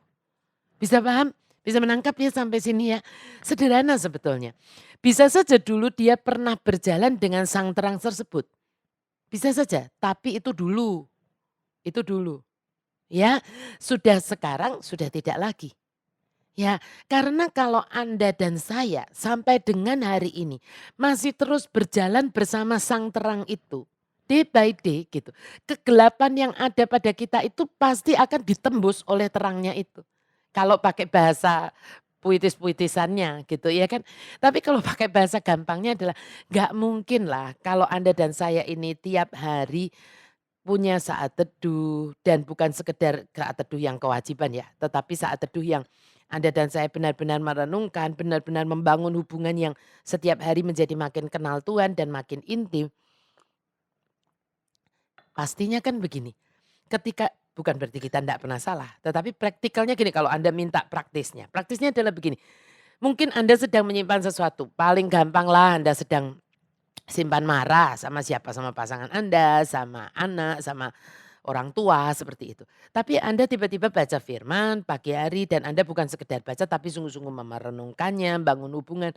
Bisa paham? Bisa menangkap ya sampai sini ya. Sederhana sebetulnya. Bisa saja dulu dia pernah berjalan dengan sang terang tersebut. Bisa saja, tapi itu dulu. Itu dulu. Ya, sudah sekarang sudah tidak lagi. Ya, karena kalau Anda dan saya sampai dengan hari ini masih terus berjalan bersama sang terang itu, day by day gitu. Kegelapan yang ada pada kita itu pasti akan ditembus oleh terangnya itu. Kalau pakai bahasa puitis-puitisannya gitu ya kan. Tapi kalau pakai bahasa gampangnya adalah nggak mungkin lah kalau Anda dan saya ini tiap hari punya saat teduh dan bukan sekedar saat teduh yang kewajiban ya, tetapi saat teduh yang Anda dan saya benar-benar merenungkan, benar-benar membangun hubungan yang setiap hari menjadi makin kenal Tuhan dan makin intim. Pastinya kan begini, ketika bukan berarti kita tidak pernah salah, tetapi praktikalnya gini kalau Anda minta praktisnya. Praktisnya adalah begini, mungkin Anda sedang menyimpan sesuatu, paling gampang lah Anda sedang simpan marah sama siapa, sama pasangan Anda, sama anak, sama orang tua seperti itu. Tapi Anda tiba-tiba baca firman pagi hari dan Anda bukan sekedar baca tapi sungguh-sungguh merenungkannya, bangun hubungan.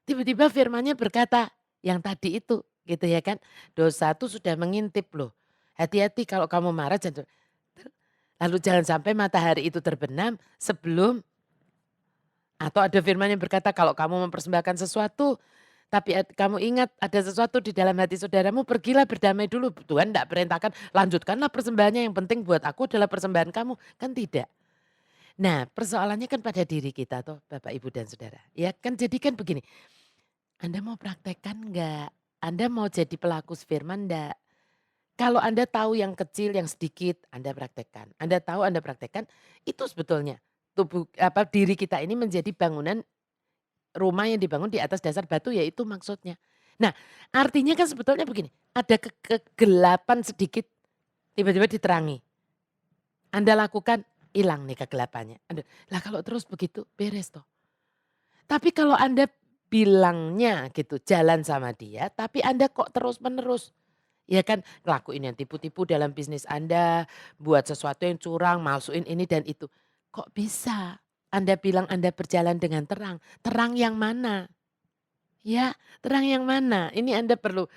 Tiba-tiba firmannya berkata yang tadi itu gitu ya kan. Dosa itu sudah mengintip loh. Hati-hati kalau kamu marah jangan lalu jangan sampai matahari itu terbenam sebelum atau ada firman yang berkata kalau kamu mempersembahkan sesuatu tapi kamu ingat ada sesuatu di dalam hati saudaramu, pergilah berdamai dulu. Tuhan tidak perintahkan, lanjutkanlah persembahannya yang penting buat aku adalah persembahan kamu. Kan tidak. Nah persoalannya kan pada diri kita toh Bapak Ibu dan Saudara. Ya kan jadi kan begini, Anda mau praktekkan enggak? Anda mau jadi pelaku firman enggak? Kalau Anda tahu yang kecil, yang sedikit, Anda praktekkan. Anda tahu, Anda praktekkan, itu sebetulnya diri kita ini menjadi bangunan rumah yang dibangun di atas dasar batu ya itu maksudnya. Nah artinya kan sebetulnya begini, ada kegelapan sedikit tiba-tiba diterangi. Anda lakukan hilang nih kegelapannya. Lah kalau terus begitu beres toh. Tapi kalau Anda bilangnya gitu jalan sama dia tapi Anda kok terus menerus. Ya kan ngelakuin yang tipu-tipu dalam bisnis Anda, buat sesuatu yang curang, masukin ini dan itu. Kok bisa? Anda bilang Anda berjalan dengan terang. Terang yang mana? Ya, terang yang mana? Ini Anda perlu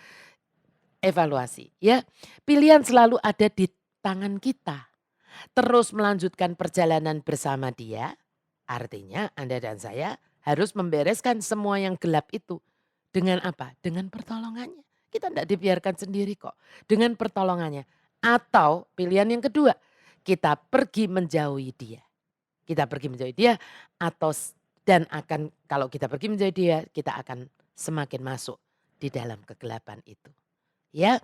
evaluasi ya. Pilihan selalu ada di tangan kita. Terus melanjutkan perjalanan bersama dia, artinya Anda dan saya harus membereskan semua yang gelap itu. Dengan apa? Dengan pertolongannya. Kita tidak dibiarkan sendiri kok. Dengan pertolongannya. Atau pilihan yang kedua, kita pergi menjauhi dia. Kita pergi menjauhi dia atau Dan kalau kita pergi menjadi dia, kita akan semakin masuk di dalam kegelapan itu. Ya,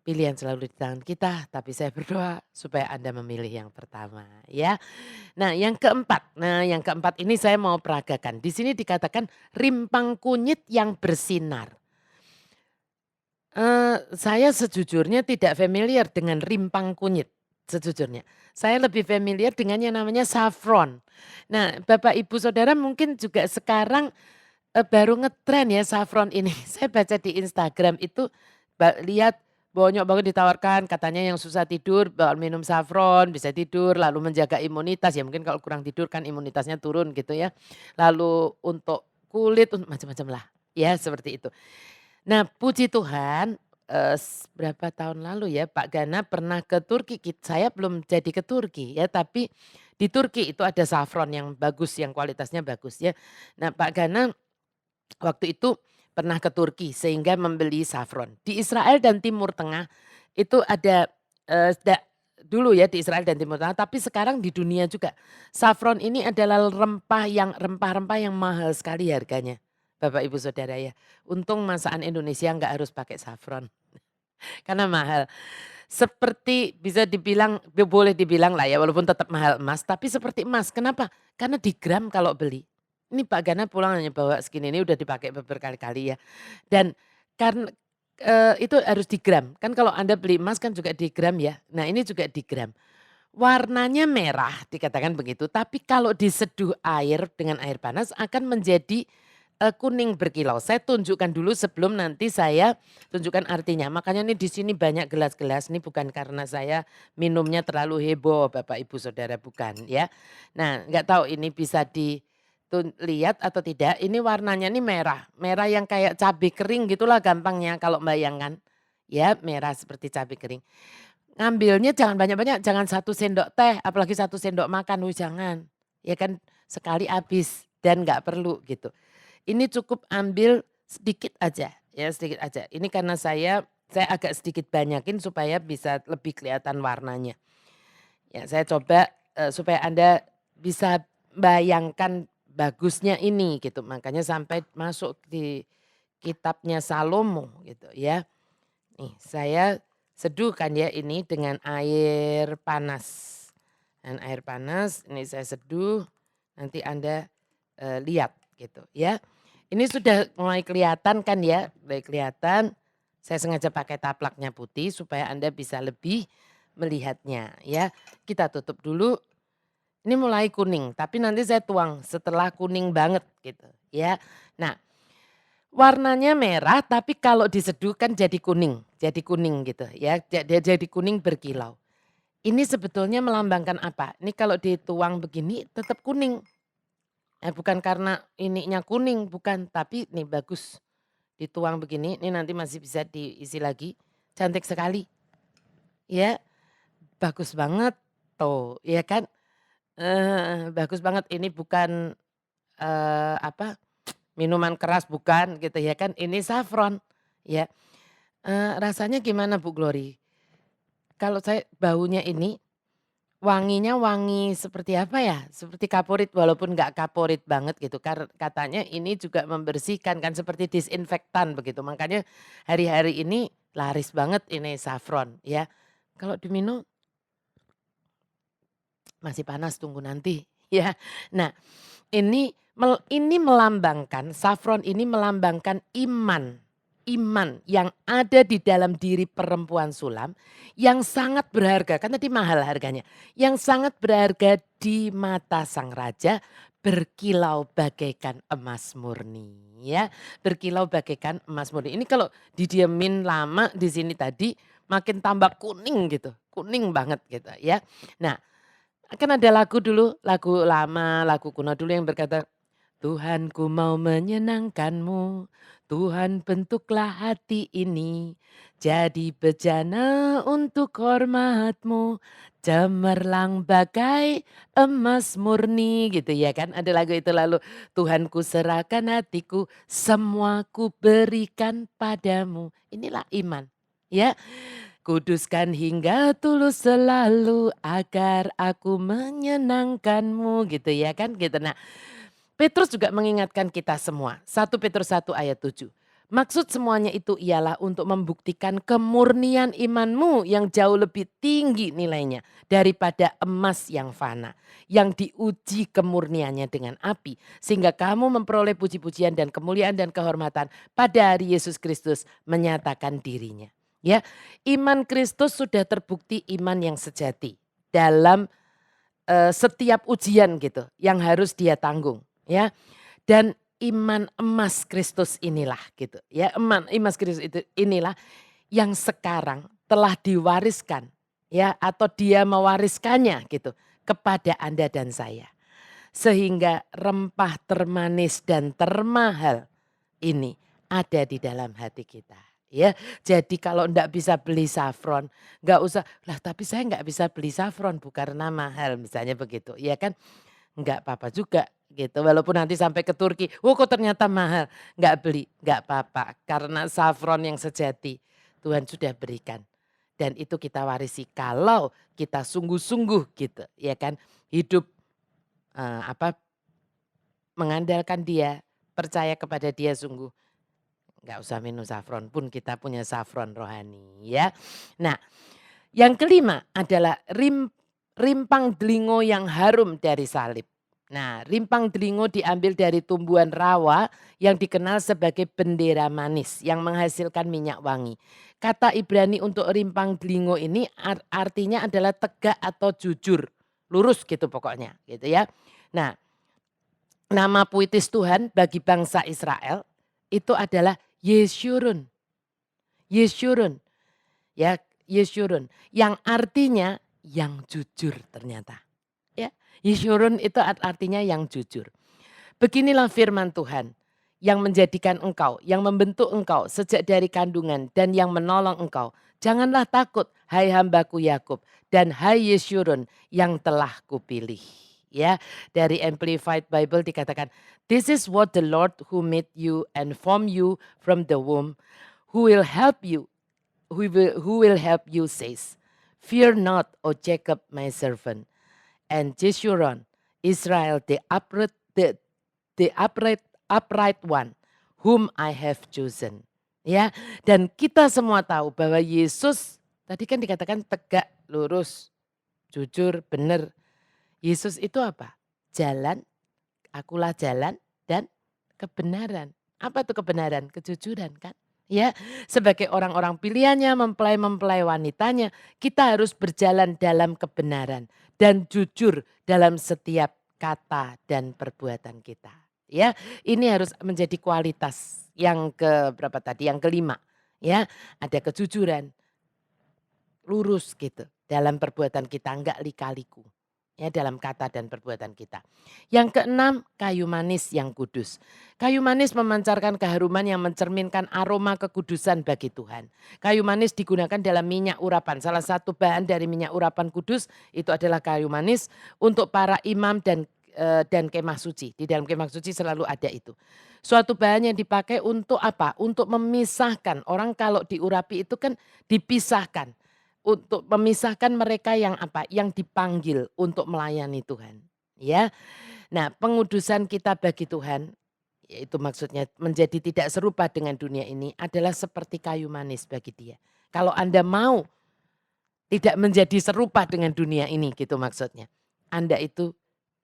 pilihan selalu di tangan kita, tapi saya berdoa supaya Anda memilih yang pertama ya. Nah yang keempat ini saya mau peragakan. Di sini dikatakan rimpang kunyit yang bersinar. Saya sejujurnya tidak familiar dengan rimpang kunyit, sejujurnya. Saya lebih familiar dengan yang namanya saffron. Nah, Bapak Ibu Saudara mungkin juga sekarang, baru ngetren ya saffron ini. Saya baca di Instagram itu lihat banyak banget ditawarkan katanya yang susah tidur minum saffron bisa tidur, lalu menjaga imunitas, ya mungkin kalau kurang tidur kan imunitasnya turun gitu ya. Lalu untuk kulit, macam-macam lah, ya seperti itu. Nah, puji Tuhan, berapa tahun lalu ya Pak Gana pernah ke Turki, saya belum jadi ke Turki ya, tapi di Turki itu ada saffron yang bagus, yang kualitasnya bagus ya. Nah, Pak Gana waktu itu pernah ke Turki sehingga membeli saffron. Di Israel dan Timur Tengah itu ada, dulu ya di Israel dan Timur Tengah, tapi sekarang di dunia juga. Saffron ini adalah rempah-rempah yang mahal sekali harganya. Bapak Ibu Saudara ya. Untung masakan Indonesia nggak harus pakai saffron karena mahal. Seperti bisa dibilang, boleh dibilang lah ya walaupun tetap mahal emas, tapi seperti emas. Kenapa? Karena di gram kalau beli. Ini Pak Gana pulang hanya bawa segini, ini udah dipakai berkali-kali ya. Dan karena itu harus di gram. Kan kalau Anda beli emas kan juga di gram ya. Nah ini juga di gram. Warnanya merah dikatakan begitu, tapi kalau diseduh air dengan air panas akan menjadi kuning berkilau. Saya tunjukkan dulu sebelum nanti saya tunjukkan artinya. Makanya ini di sini banyak gelas-gelas, ini bukan karena saya minumnya terlalu heboh Bapak Ibu Saudara, bukan ya. Nah nggak tahu ini bisa lihat atau tidak, ini warnanya ini merah. Merah yang kayak cabai kering gitulah gampangnya kalau bayangkan. Ya merah seperti cabai kering. Ngambilnya jangan banyak-banyak, jangan 1 sendok teh, apalagi 1 sendok makan, jangan. Ya kan sekali habis dan nggak perlu gitu. Ini cukup ambil sedikit aja, ya sedikit aja. Ini karena saya agak sedikit banyakin supaya bisa lebih kelihatan warnanya. Ya saya coba, supaya Anda bisa bayangkan bagusnya ini gitu, makanya sampai masuk di kitabnya Salomo gitu ya. Nih saya seduhkan ya ini dengan air panas. Dan air panas ini saya seduh, nanti Anda lihat gitu ya. Ini sudah mulai kelihatan kan ya, mulai kelihatan. Saya sengaja pakai taplaknya putih supaya Anda bisa lebih melihatnya ya. Kita tutup dulu. Ini mulai kuning, tapi nanti saya tuang setelah kuning banget gitu ya. Nah, warnanya merah tapi kalau diseduh kan jadi kuning gitu ya, jadi kuning berkilau. Ini sebetulnya melambangkan apa? Ini kalau dituang begini tetap kuning. Bukan karena ininya kuning, bukan, tapi nih bagus. Dituang begini, ini nanti masih bisa diisi lagi, cantik sekali. Ya, bagus banget tuh, ya kan? Bagus banget ini bukan, minuman keras bukan gitu ya kan, ini saffron ya. Rasanya gimana Bu Glory? Kalau saya baunya ini, wanginya wangi seperti apa ya, seperti kaporit walaupun nggak kaporit banget gitu, katanya ini juga membersihkan kan seperti disinfektan begitu, makanya hari-hari ini laris banget ini saffron ya. Kalau diminum masih panas, tunggu nanti ya. Nah ini melambangkan, saffron ini melambangkan iman. Iman yang ada di dalam diri perempuan sulam yang sangat berharga, kan tadi mahal harganya. Yang sangat berharga di mata sang raja, berkilau bagaikan emas murni ya. Berkilau bagaikan emas murni. Ini kalau didiemin lama di sini tadi makin tambah kuning gitu. Kuning banget gitu ya. Nah, kan ada lagu dulu, lagu lama, lagu kuno dulu yang berkata, Tuhanku mau menyenangkanmu, Tuhan bentuklah hati ini, jadi bejana untuk hormatmu, cemerlang bagai emas murni gitu ya kan. Ada lagu itu lalu, Tuhanku serahkan hatiku, semua ku berikan padamu. Inilah iman ya. Kuduskan hingga tulus selalu agar aku menyenangkanmu gitu ya kan gitu. Nah, Petrus juga mengingatkan kita semua. 1 Petrus 1 ayat 7. Maksud semuanya itu ialah untuk membuktikan kemurnian imanmu yang jauh lebih tinggi nilainya daripada emas yang fana. Yang diuji kemurniannya dengan api. Sehingga kamu memperoleh puji-pujian dan kemuliaan dan kehormatan pada hari Yesus Kristus menyatakan dirinya. Ya, iman Kristus sudah terbukti iman yang sejati dalam setiap ujian gitu yang harus dia tanggung ya. Dan iman emas Kristus inilah gitu ya, emas Kristus itu inilah yang sekarang telah diwariskan ya atau dia mewariskannya gitu kepada Anda dan saya. Sehingga rempah termanis dan termahal ini ada di dalam hati kita. Ya, jadi kalau ndak bisa beli safron, nggak usah lah. Tapi saya nggak bisa beli safron bu karena mahal, misalnya begitu, ya kan? Nggak apa-apa juga gitu. Walaupun nanti sampai ke Turki, oh kok ternyata mahal, nggak beli, nggak apa-apa. Karena safron yang sejati Tuhan sudah berikan dan itu kita warisi kalau kita sungguh-sungguh gitu, ya kan? Hidup apa mengandalkan Dia, percaya kepada Dia sungguh. Nggak usah minum safron pun kita punya safron rohani ya. Nah, yang kelima adalah rimpang delingo yang harum dari salib. Nah, rimpang delingo diambil dari tumbuhan rawa yang dikenal sebagai bendera manis yang menghasilkan minyak wangi. Kata Ibrani untuk rimpang delingo ini artinya adalah tegak atau jujur, lurus gitu pokoknya gitu ya. Nah, nama puitis Tuhan bagi bangsa Israel itu adalah Yeshurun. Yeshurun. Ya, Yeshurun. Yang artinya yang jujur ternyata. Ya, Yeshurun itu artinya yang jujur. Beginilah firman Tuhan yang menjadikan engkau, yang membentuk engkau sejak dari kandungan dan yang menolong engkau. Janganlah takut, hai hambaku Yakub, dan hai Yeshurun yang telah kupilih. Ya, dari Amplified Bible dikatakan, this is what the Lord who made you and formed you from the womb, who will help you, who will help you says, fear not, O Jacob my servant, and Jeshurun, Israel the upright one, whom I have chosen. Ya, dan kita semua tahu bahwa Yesus tadi kan dikatakan tegak, lurus, jujur, benar. Yesus itu apa? Jalan, akulah jalan dan kebenaran. Apa itu kebenaran? Kejujuran kan? Ya, sebagai orang-orang pilihannya, mempelai-mempelai wanitanya, kita harus berjalan dalam kebenaran dan jujur dalam setiap kata dan perbuatan kita. Ya, ini harus menjadi kualitas yang ke berapa tadi? Yang kelima. Ya, ada kejujuran, lurus gitu dalam perbuatan kita, enggak lika-liku. Ya, dalam kata dan perbuatan kita. Yang keenam, kayu manis yang kudus. Kayu manis memancarkan keharuman yang mencerminkan aroma kekudusan bagi Tuhan. Kayu manis digunakan dalam minyak urapan. Salah satu bahan dari minyak urapan kudus itu adalah kayu manis untuk para imam dan kemah suci. Di dalam kemah suci selalu ada itu. Suatu bahan yang dipakai untuk apa? Untuk memisahkan. Orang kalau diurapi itu kan dipisahkan. Untuk memisahkan mereka yang apa? Yang dipanggil untuk melayani Tuhan. Ya. Nah, pengudusan kita bagi Tuhan, yaitu maksudnya menjadi tidak serupa dengan dunia ini adalah seperti kayu manis bagi Dia. Kalau Anda mau tidak menjadi serupa dengan dunia ini gitu maksudnya. Anda itu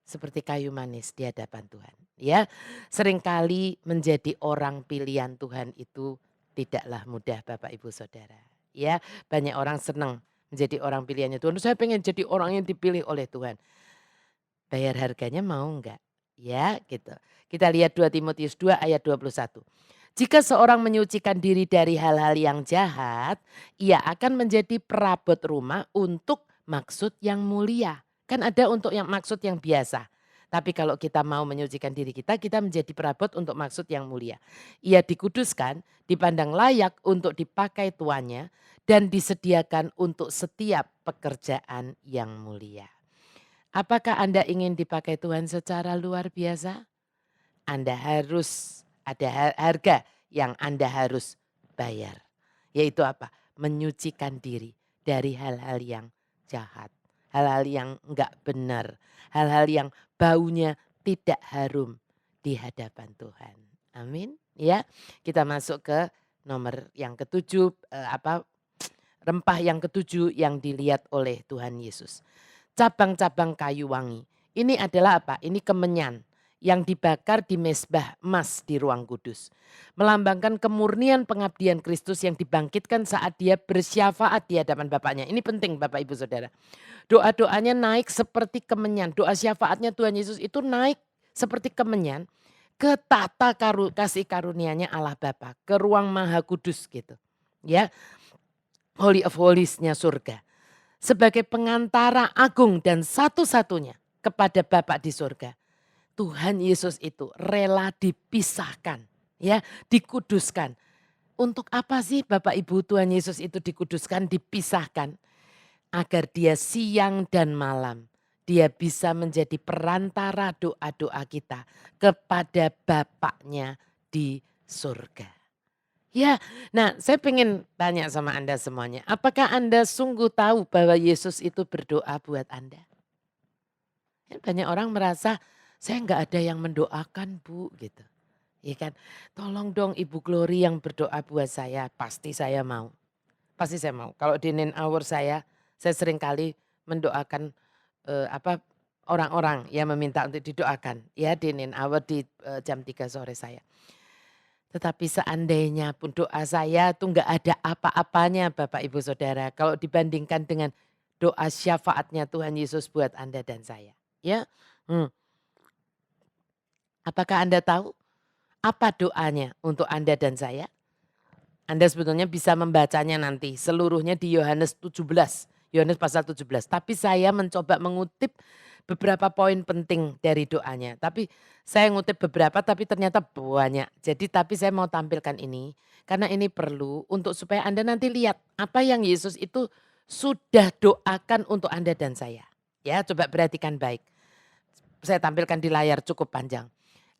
seperti kayu manis di hadapan Tuhan. Ya, seringkali menjadi orang pilihan Tuhan itu tidaklah mudah Bapak Ibu Saudara. Ya, banyak orang senang menjadi orang pilihannya Tuhan. Saya pengen jadi orang yang dipilih oleh Tuhan. Bayar harganya mau enggak? Ya gitu. Kita lihat 2 Timotius 2 ayat 21. Jika seorang menyucikan diri dari hal-hal yang jahat, ia akan menjadi perabot rumah untuk maksud yang mulia. Kan ada untuk yang maksud yang biasa. Tapi kalau kita mau menyucikan diri kita, kita menjadi perabot untuk maksud yang mulia. Ia dikuduskan, dipandang layak untuk dipakai tuannya, dan disediakan untuk setiap pekerjaan yang mulia. Apakah Anda ingin dipakai Tuhan secara luar biasa? Anda harus ada harga yang Anda harus bayar. Yaitu apa? menyucikan diri dari hal-hal yang jahat, hal-hal yang enggak benar, hal-hal yang baunya tidak harum di hadapan Tuhan. Amin. Ya, kita masuk ke nomor yang ketujuh, rempah yang ketujuh yang dilihat oleh Tuhan Yesus. Cabang-cabang kayu wangi. Ini adalah apa? Ini kemenyan yang dibakar di mezbah emas di ruang kudus. Melambangkan kemurnian pengabdian Kristus yang dibangkitkan saat dia bersyafaat di hadapan Bapaknya. Ini penting Bapak Ibu Saudara. Doa-doanya naik seperti kemenyan. Doa syafaatnya Tuhan Yesus itu naik seperti kemenyan ke kasih karunia-Nya Allah Bapa, ke ruang Maha Kudus gitu. Ya, Holy of Holies-nya surga. Sebagai pengantara agung dan satu-satunya kepada Bapa di surga. Tuhan Yesus itu rela dipisahkan, ya, dikuduskan. Untuk apa sih Bapak Ibu Tuhan Yesus itu dikuduskan, dipisahkan? Agar dia siang dan malam, dia bisa menjadi perantara doa-doa kita kepada Bapaknya di surga. Ya, nah saya pengen tanya sama Anda semuanya. Apakah Anda sungguh tahu bahwa Yesus itu berdoa buat Anda? Kan banyak orang merasa saya nggak ada yang mendoakan Bu gitu. Iya kan, tolong dong Ibu Glory yang berdoa buat saya, pasti saya mau. Pasti saya mau. Kalau di Nen Hour saya sering kali mendoakan orang-orang yang meminta untuk didoakan ya di Nen Hour di jam 3 sore saya. Tetapi seandainya pun doa saya tuh nggak ada apa-apanya Bapak Ibu Saudara. Kalau dibandingkan dengan doa syafaatnya Tuhan Yesus buat Anda dan saya. Ya, apakah Anda tahu apa doanya untuk Anda dan saya? Anda sebetulnya bisa membacanya nanti seluruhnya di Yohanes 17. Yohanes pasal 17. Tapi saya mencoba mengutip beberapa poin penting dari doanya. Tapi saya ngutip beberapa tapi ternyata banyak. Jadi tapi saya mau tampilkan ini. Karena ini perlu untuk supaya Anda nanti lihat apa yang Yesus itu sudah doakan untuk Anda dan saya. Ya, coba perhatikan baik. Saya tampilkan di layar cukup panjang.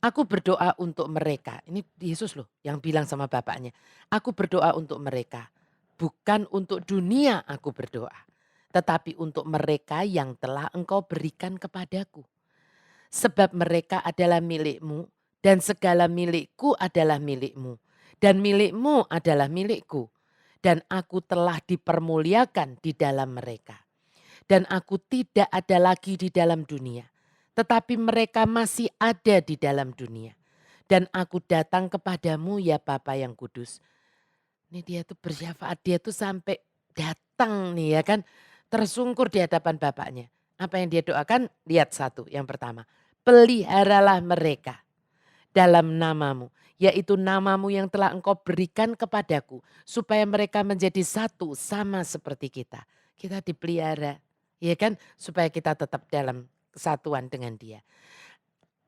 Aku berdoa untuk mereka. Ini Yesus loh yang bilang sama Bapaknya. Aku berdoa untuk mereka. Bukan untuk dunia aku berdoa. Tetapi untuk mereka yang telah engkau berikan kepadaku. Sebab mereka adalah milikmu dan segala milikku adalah milikmu. Dan milikmu adalah milikku. Dan aku telah dipermuliakan di dalam mereka. Dan aku tidak ada lagi di dalam dunia. Tetapi mereka masih ada di dalam dunia. Dan aku datang kepadamu ya Bapa yang kudus. Ini dia tuh bersyafaat, dia tuh sampai datang nih ya kan. Tersungkur di hadapan Bapaknya. Apa yang dia doakan? Lihat satu yang pertama. Peliharalah mereka dalam namamu. Yaitu namamu yang telah engkau berikan kepadaku. Supaya mereka menjadi satu sama seperti kita. Kita dipelihara. Ya kan? Supaya kita tetap dalam kesatuan dengan dia.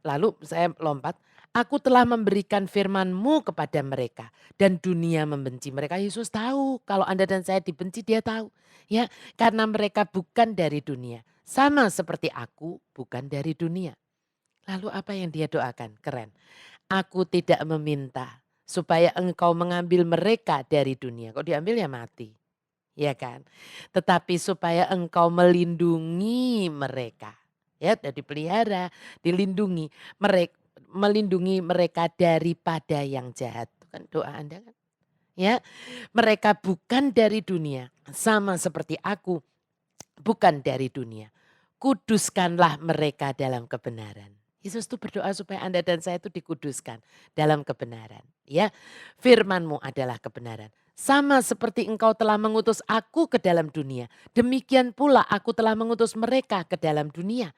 Lalu saya lompat. Aku telah memberikan firman-Mu kepada mereka. Dan dunia membenci mereka. Yesus tahu kalau Anda dan saya dibenci dia tahu. Ya, karena mereka bukan dari dunia. Sama seperti aku bukan dari dunia. Lalu apa yang dia doakan? Keren. Aku tidak meminta supaya engkau mengambil mereka dari dunia. Kok diambil ya mati. Ya kan? Tetapi supaya engkau melindungi mereka. Ya, dari pelihara, dilindungi, melindungi mereka daripada yang jahat. Itu kan doa Anda kan? Ya, mereka bukan dari dunia, sama seperti aku bukan dari dunia. Kuduskanlah mereka dalam kebenaran. Yesus itu berdoa supaya Anda dan saya itu dikuduskan dalam kebenaran. Ya, firman-Mu adalah kebenaran. Sama seperti engkau telah mengutus aku ke dalam dunia. Demikian pula aku telah mengutus mereka ke dalam dunia.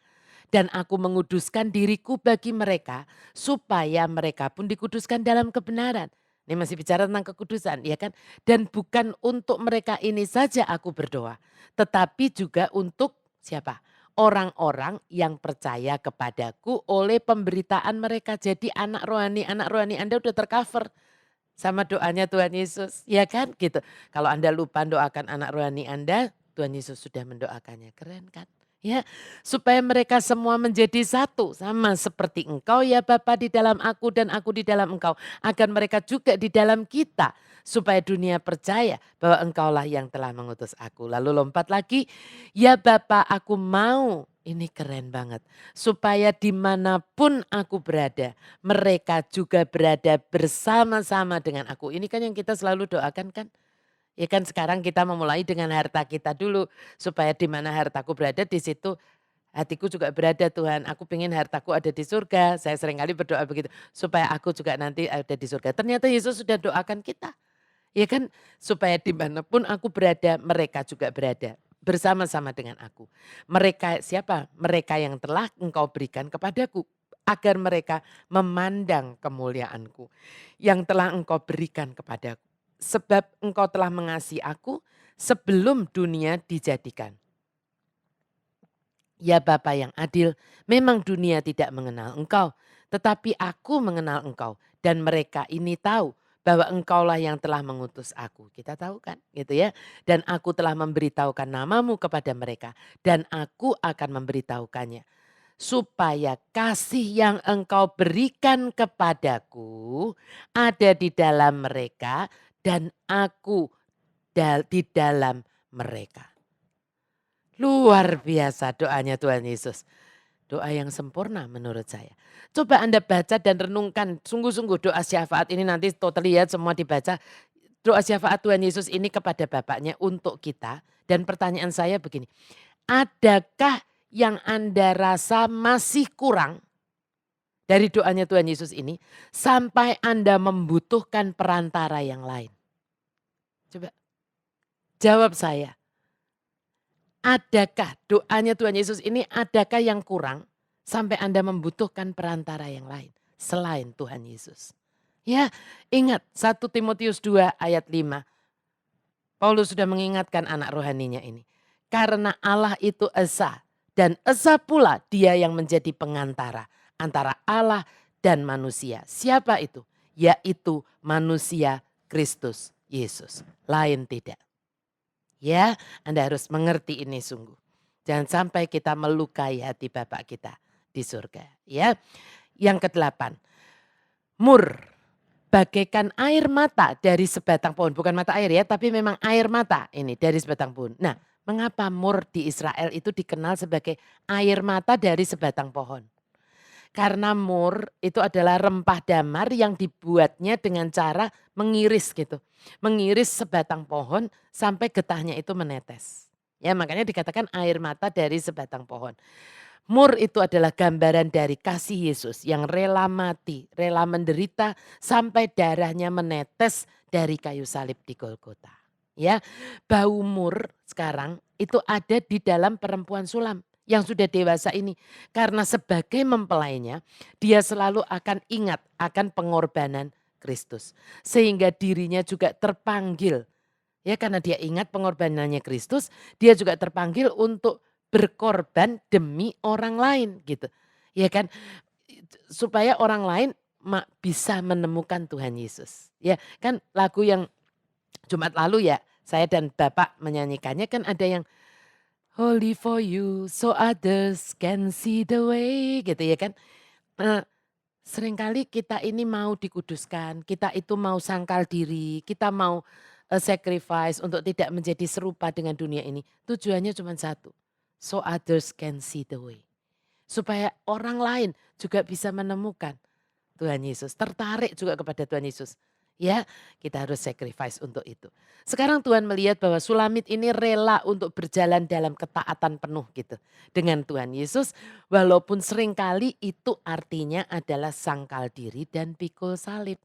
Dan aku menguduskan diriku bagi mereka supaya mereka pun dikuduskan dalam kebenaran. Ini masih bicara tentang kekudusan ya kan. Dan bukan untuk mereka ini saja aku berdoa. Tetapi juga untuk siapa? Orang-orang yang percaya kepadaku oleh pemberitaan mereka. Jadi anak rohani Anda udah tercover sama doanya Tuhan Yesus. Ya kan gitu. Kalau Anda lupa doakan anak rohani Anda, Tuhan Yesus sudah mendoakannya. Keren kan? Ya, supaya mereka semua menjadi satu sama seperti engkau ya Bapa di dalam aku dan aku di dalam engkau. Agar mereka juga di dalam kita supaya dunia percaya bahwa engkaulah yang telah mengutus aku. Lalu lompat lagi, ya Bapa aku mau, ini keren banget. Supaya dimanapun aku berada, mereka juga berada bersama-sama dengan aku. Ini kan yang kita selalu doakan kan? Ya kan sekarang kita memulai dengan harta kita dulu. Supaya di mana hartaku berada di situ hatiku juga berada Tuhan. Aku pengen hartaku ada di surga. Saya seringkali berdoa begitu. Supaya aku juga nanti ada di surga. Ternyata Yesus sudah doakan kita. Ya kan supaya dimanapun aku berada mereka juga berada. Bersama-sama dengan aku. Mereka siapa? Mereka yang telah engkau berikan kepadaku. Agar mereka memandang kemuliaanku. Yang telah engkau berikan kepadaku. Sebab engkau telah mengasihi aku sebelum dunia dijadikan. Ya Bapa yang adil, memang dunia tidak mengenal engkau, tetapi aku mengenal engkau dan mereka ini tahu bahwa engkaulah yang telah mengutus aku. Kita tahu kan gitu ya. Dan aku telah memberitahukan namamu kepada mereka dan aku akan memberitahukannya. Supaya kasih yang engkau berikan kepadaku ada di dalam mereka dan aku di dalam mereka. Luar biasa doanya Tuhan Yesus. Doa yang sempurna menurut saya. Coba Anda baca dan renungkan sungguh-sungguh doa syafaat ini nanti totally ya semua dibaca. Doa syafaat Tuhan Yesus ini kepada Bapaknya untuk kita. Dan pertanyaan saya begini. Adakah yang Anda rasa masih kurang dari doanya Tuhan Yesus ini sampai Anda membutuhkan perantara yang lain? Coba jawab saya. Adakah doanya Tuhan Yesus ini adakah yang kurang sampai Anda membutuhkan perantara yang lain selain Tuhan Yesus? Ya, ingat 1 Timotius 2 ayat 5. Paulus sudah mengingatkan anak rohaninya ini. Karena Allah itu esa dan esa pula dia yang menjadi pengantara antara Allah dan manusia. Siapa itu? Yaitu manusia Kristus Yesus. Lain tidak. Ya, Anda harus mengerti ini sungguh. Jangan sampai kita melukai hati Bapak kita di surga. Ya, yang ke-8. Mur, bagaikan air mata dari sebatang pohon. Bukan mata air ya, tapi memang air mata ini dari sebatang pohon. Nah, mengapa mur di Israel itu dikenal sebagai air mata dari sebatang pohon? Karena mur itu adalah rempah damar yang dibuatnya dengan cara mengiris gitu. Mengiris sebatang pohon sampai getahnya itu menetes. Ya makanya dikatakan air mata dari sebatang pohon. Mur itu adalah gambaran dari kasih Yesus yang rela mati, rela menderita sampai darahnya menetes dari kayu salib di Golgota. Ya, bau mur sekarang itu ada di dalam perempuan sulam yang sudah dewasa ini. Karena sebagai mempelainya, dia selalu akan ingat akan pengorbanan Kristus. Sehingga dirinya juga terpanggil. Ya karena dia ingat pengorbanannya Kristus, dia juga terpanggil untuk berkorban demi orang lain gitu. Ya kan supaya orang lain bisa menemukan Tuhan Yesus. Ya kan lagu yang Jumat lalu ya saya dan Bapak menyanyikannya kan ada yang Holy for you so others can see the way gitu ya kan. Seringkali kita ini mau dikuduskan, kita itu mau sangkal diri, kita mau sacrifice untuk tidak menjadi serupa dengan dunia ini. Tujuannya cuma satu, so others can see the way. Supaya orang lain juga bisa menemukan Tuhan Yesus, tertarik juga kepada Tuhan Yesus. Ya, kita harus sacrifice untuk itu. Sekarang Tuhan melihat bahwa Sulamit ini rela untuk berjalan dalam ketaatan penuh gitu. Dengan Tuhan Yesus, walaupun seringkali itu artinya adalah sangkal diri dan pikul salib.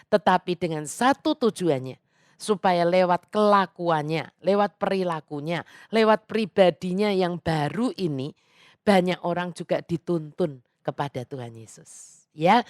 Tetapi dengan satu tujuannya, supaya lewat kelakuannya, lewat perilakunya, lewat pribadinya yang baru ini, banyak orang juga dituntun kepada Tuhan Yesus. Ya,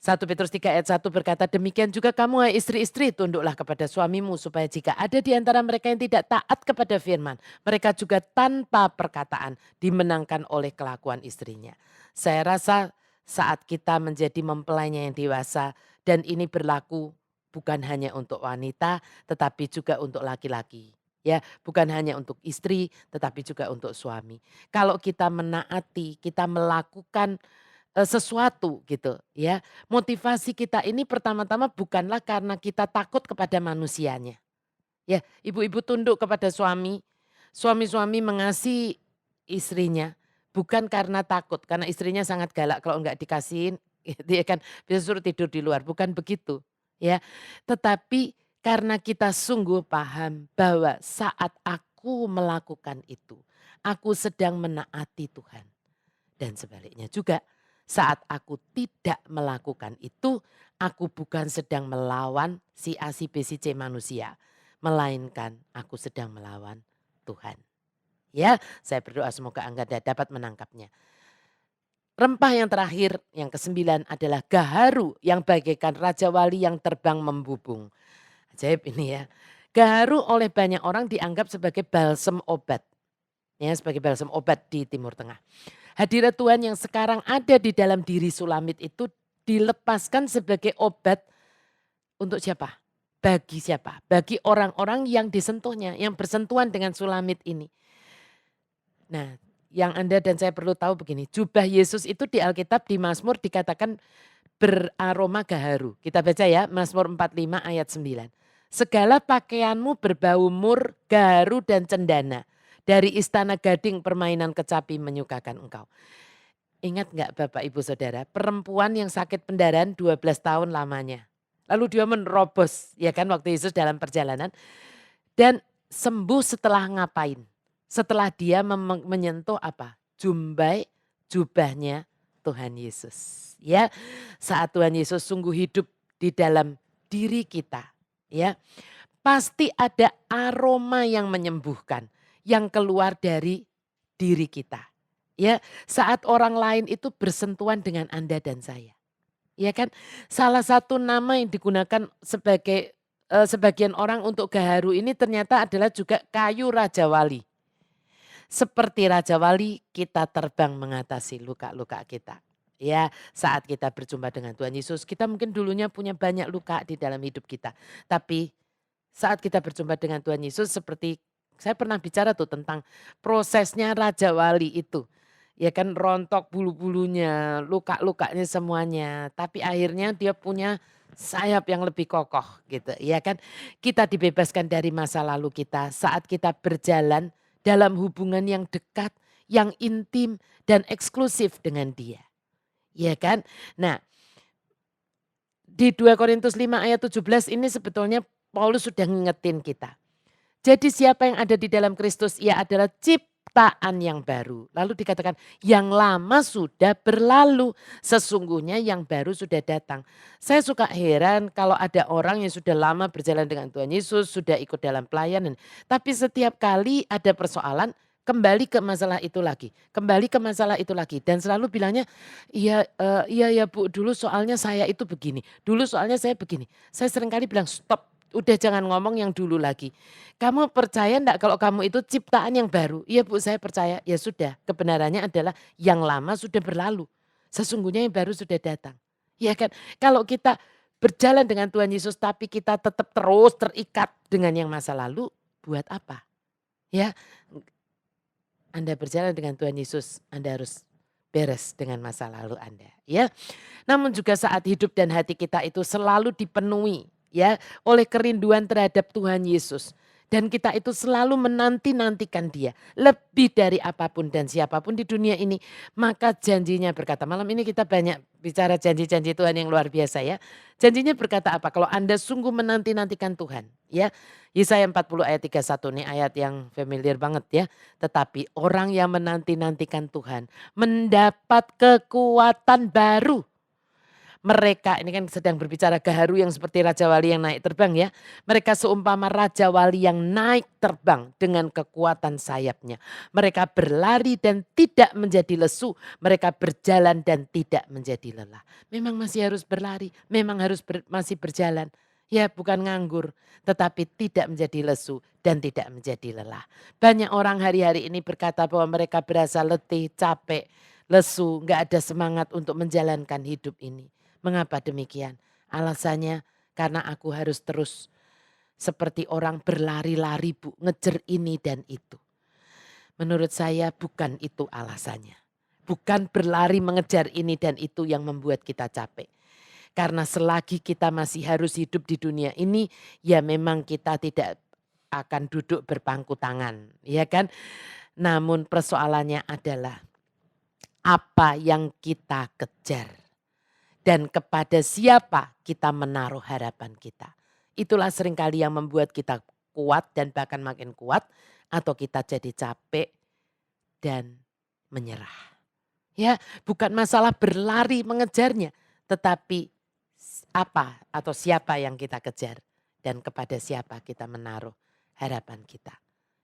1 Petrus 3 ayat 1 berkata, demikian juga kamu hai istri-istri tunduklah kepada suamimu supaya jika ada di antara mereka yang tidak taat kepada firman, mereka juga tanpa perkataan dimenangkan oleh kelakuan istrinya. Saya rasa saat kita menjadi mempelainya yang dewasa dan ini berlaku bukan hanya untuk wanita tetapi juga untuk laki-laki. Ya, bukan hanya untuk istri tetapi juga untuk suami. Kalau kita menaati, kita melakukan sesuatu gitu ya. Motivasi kita ini pertama-tama bukanlah karena kita takut kepada manusianya. Ya, ibu-ibu tunduk kepada suami, suami-suami mengasihi istrinya bukan karena takut, karena istrinya sangat galak kalau enggak dikasihin gitu ya kan, bisa suruh tidur di luar, bukan begitu ya. Tetapi karena kita sungguh paham bahwa saat aku melakukan itu, aku sedang menaati Tuhan. Dan sebaliknya juga, saat aku tidak melakukan itu, aku bukan sedang melawan si A, si B, si C manusia. Melainkan aku sedang melawan Tuhan. Ya, saya berdoa semoga Anda dapat menangkapnya. Rempah yang terakhir, yang kesembilan adalah gaharu yang bagaikan Raja Wali yang terbang membubung. Ajaib ini ya. Gaharu oleh banyak orang dianggap sebagai balsem obat. Ya, sebagai balsem obat di Timur Tengah. Hadirat Tuhan yang sekarang ada di dalam diri Sulamit itu dilepaskan sebagai obat untuk siapa? Bagi siapa? Bagi orang-orang yang disentuhnya, yang bersentuhan dengan Sulamit ini. Nah, yang Anda dan saya perlu tahu begini, jubah Yesus itu di Alkitab di Mazmur dikatakan beraroma gaharu. Kita baca ya, Mazmur 45 ayat 9. Segala pakaianmu berbau mur, gaharu dan cendana. Dari istana gading permainan kecapi menyukakan engkau. Ingat nggak Bapak Ibu Saudara, perempuan yang sakit pendarahan 12 tahun lamanya. Lalu dia menerobos ya kan waktu Yesus dalam perjalanan. Dan sembuh setelah ngapain? Setelah dia menyentuh apa? Jubahnya Tuhan Yesus. Ya, saat Tuhan Yesus sungguh hidup di dalam diri kita. Ya, pasti ada aroma yang menyembuhkan. Yang keluar dari diri kita. Ya, saat orang lain itu bersentuhan dengan Anda dan saya. Ya kan, salah satu nama yang digunakan sebagai sebagian orang untuk gaharu ini ternyata adalah juga kayu Raja Wali. Seperti Raja Wali kita terbang mengatasi luka-luka kita. Ya, saat kita berjumpa dengan Tuhan Yesus, kita mungkin dulunya punya banyak luka di dalam hidup kita. Tapi saat kita berjumpa dengan Tuhan Yesus seperti saya pernah bicara tuh tentang prosesnya Raja Wali itu. Ya kan rontok bulu-bulunya, luka-lukanya semuanya. Tapi akhirnya dia punya sayap yang lebih kokoh gitu. Ya kan kita dibebaskan dari masa lalu kita saat kita berjalan dalam hubungan yang dekat, yang intim dan eksklusif dengan dia. Ya kan. Nah di 2 Korintus 5 ayat 17 ini sebetulnya Paulus sudah ngingetin kita. Jadi siapa yang ada di dalam Kristus ia adalah ciptaan yang baru. Lalu dikatakan yang lama sudah berlalu. Sesungguhnya yang baru sudah datang. Saya suka heran kalau ada orang yang sudah lama berjalan dengan Tuhan Yesus. Sudah ikut dalam pelayanan. Tapi setiap kali ada persoalan kembali ke masalah itu lagi. Kembali ke masalah itu lagi. Dan selalu bilangnya iya ya Bu dulu soalnya saya itu begini. Dulu soalnya saya begini. Saya seringkali bilang stop. Udah jangan ngomong yang dulu lagi. Kamu percaya enggak kalau kamu itu ciptaan yang baru? Iya Bu saya percaya. Ya sudah kebenarannya adalah yang lama sudah berlalu. Sesungguhnya yang baru sudah datang. Ya kan kalau kita berjalan dengan Tuhan Yesus tapi kita tetap terus terikat dengan yang masa lalu. Buat apa? Ya Anda berjalan dengan Tuhan Yesus Anda harus beres dengan masa lalu Anda. Ya, namun juga saat hidup dan hati kita itu selalu dipenuhi ya oleh kerinduan terhadap Tuhan Yesus. Dan kita itu selalu menanti-nantikan dia. Lebih dari apapun dan siapapun di dunia ini. Maka janjinya berkata, malam ini kita banyak bicara janji-janji Tuhan yang luar biasa ya. Janjinya berkata apa? Kalau Anda sungguh menanti-nantikan Tuhan. Ya, Yesaya 40 ayat 31 nih ayat yang familiar banget ya. Tetapi orang yang menanti-nantikan Tuhan mendapat kekuatan baru. Mereka ini kan sedang berbicara gaharu yang seperti Raja Wali yang naik terbang ya. Mereka seumpama Raja Wali yang naik terbang dengan kekuatan sayapnya. Mereka berlari dan tidak menjadi lesu. Mereka berjalan dan tidak menjadi lelah. Memang masih harus berlari, memang harus masih berjalan. Ya bukan nganggur, tetapi tidak menjadi lesu dan tidak menjadi lelah. Banyak orang hari-hari ini berkata bahwa mereka berasa letih, capek, lesu, nggak ada semangat untuk menjalankan hidup ini. Mengapa demikian? Alasannya karena aku harus terus seperti orang berlari-lari Bu, ngejar ini dan itu. Menurut saya bukan itu alasannya. bukan berlari mengejar ini dan itu yang membuat kita capek. Karena selagi kita masih harus hidup di dunia ini, ya memang kita tidak akan duduk berpangku tangan, ya kan? Namun persoalannya adalah apa yang kita kejar dan kepada siapa kita menaruh harapan kita. Itulah seringkali yang membuat kita kuat dan bahkan makin kuat atau kita jadi capek dan menyerah. Ya, bukan masalah berlari mengejarnya, tetapi apa atau siapa yang kita kejar dan kepada siapa kita menaruh harapan kita.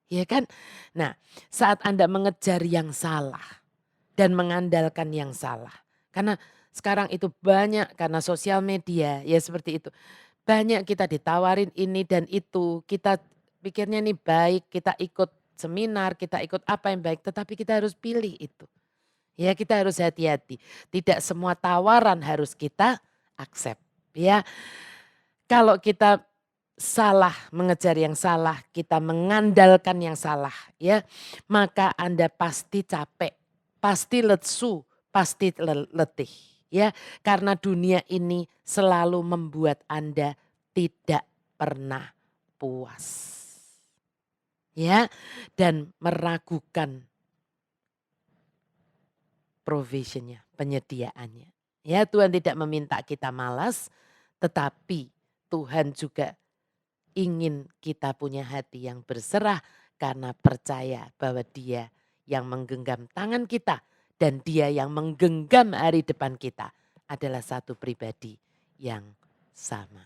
Ya kan? Nah, saat Anda mengejar yang salah dan mengandalkan yang salah. Karena sekarang itu banyak karena sosial media ya seperti itu. Banyak kita ditawarin ini dan itu, kita pikirnya ini baik, kita ikut seminar, kita ikut apa yang baik, tetapi kita harus pilih itu. Ya kita harus hati-hati, tidak semua tawaran harus kita accept ya. Kalau kita salah mengejar yang salah, kita mengandalkan yang salah ya, maka Anda pasti capek, pasti lesu, pasti letih ya. Karena dunia ini selalu membuat Anda tidak pernah puas. Ya, dan meragukan provisionnya, penyediaannya. Ya, Tuhan tidak meminta kita malas, tetapi Tuhan juga ingin kita punya hati yang berserah karena percaya bahwa Dia yang menggenggam tangan kita dan Dia yang menggenggam hari depan kita adalah satu pribadi yang sama.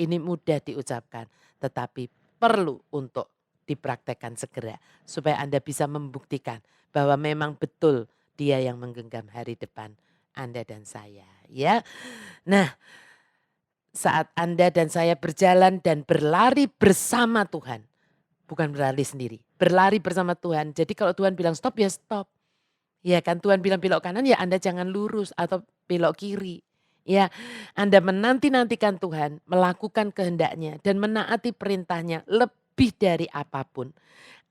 Ini mudah diucapkan, tetapi perlu untuk dipraktekkan segera supaya Anda bisa membuktikan bahwa memang betul Dia yang menggenggam hari depan Anda dan saya, ya. Nah, saat Anda dan saya berjalan dan berlari bersama Tuhan, bukan berlari sendiri, berlari bersama Tuhan. Jadi kalau Tuhan bilang stop ya stop. Ya kan, Tuhan bilang belok kanan ya Anda jangan lurus atau belok kiri. Ya, Anda menanti-nantikan Tuhan, melakukan kehendaknya dan menaati perintahnya lebih dari apapun.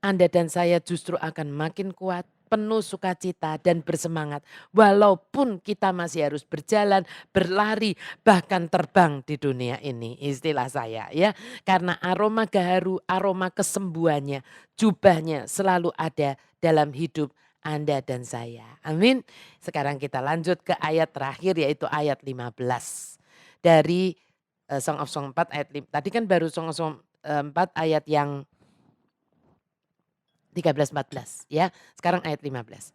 Anda dan saya justru akan makin kuat, penuh sukacita dan bersemangat. Walaupun kita masih harus berjalan, berlari, bahkan terbang di dunia ini. Istilah saya ya. Karena aroma gaharu, aroma kesembuhannya, jubahnya selalu ada dalam hidup Anda dan saya. Amin. Sekarang kita lanjut ke ayat terakhir yaitu ayat 15. Dari Song of Song 4 ayat 5. Tadi kan baru Song of Song 4 ayat yang 13-14 ya. Sekarang ayat 15.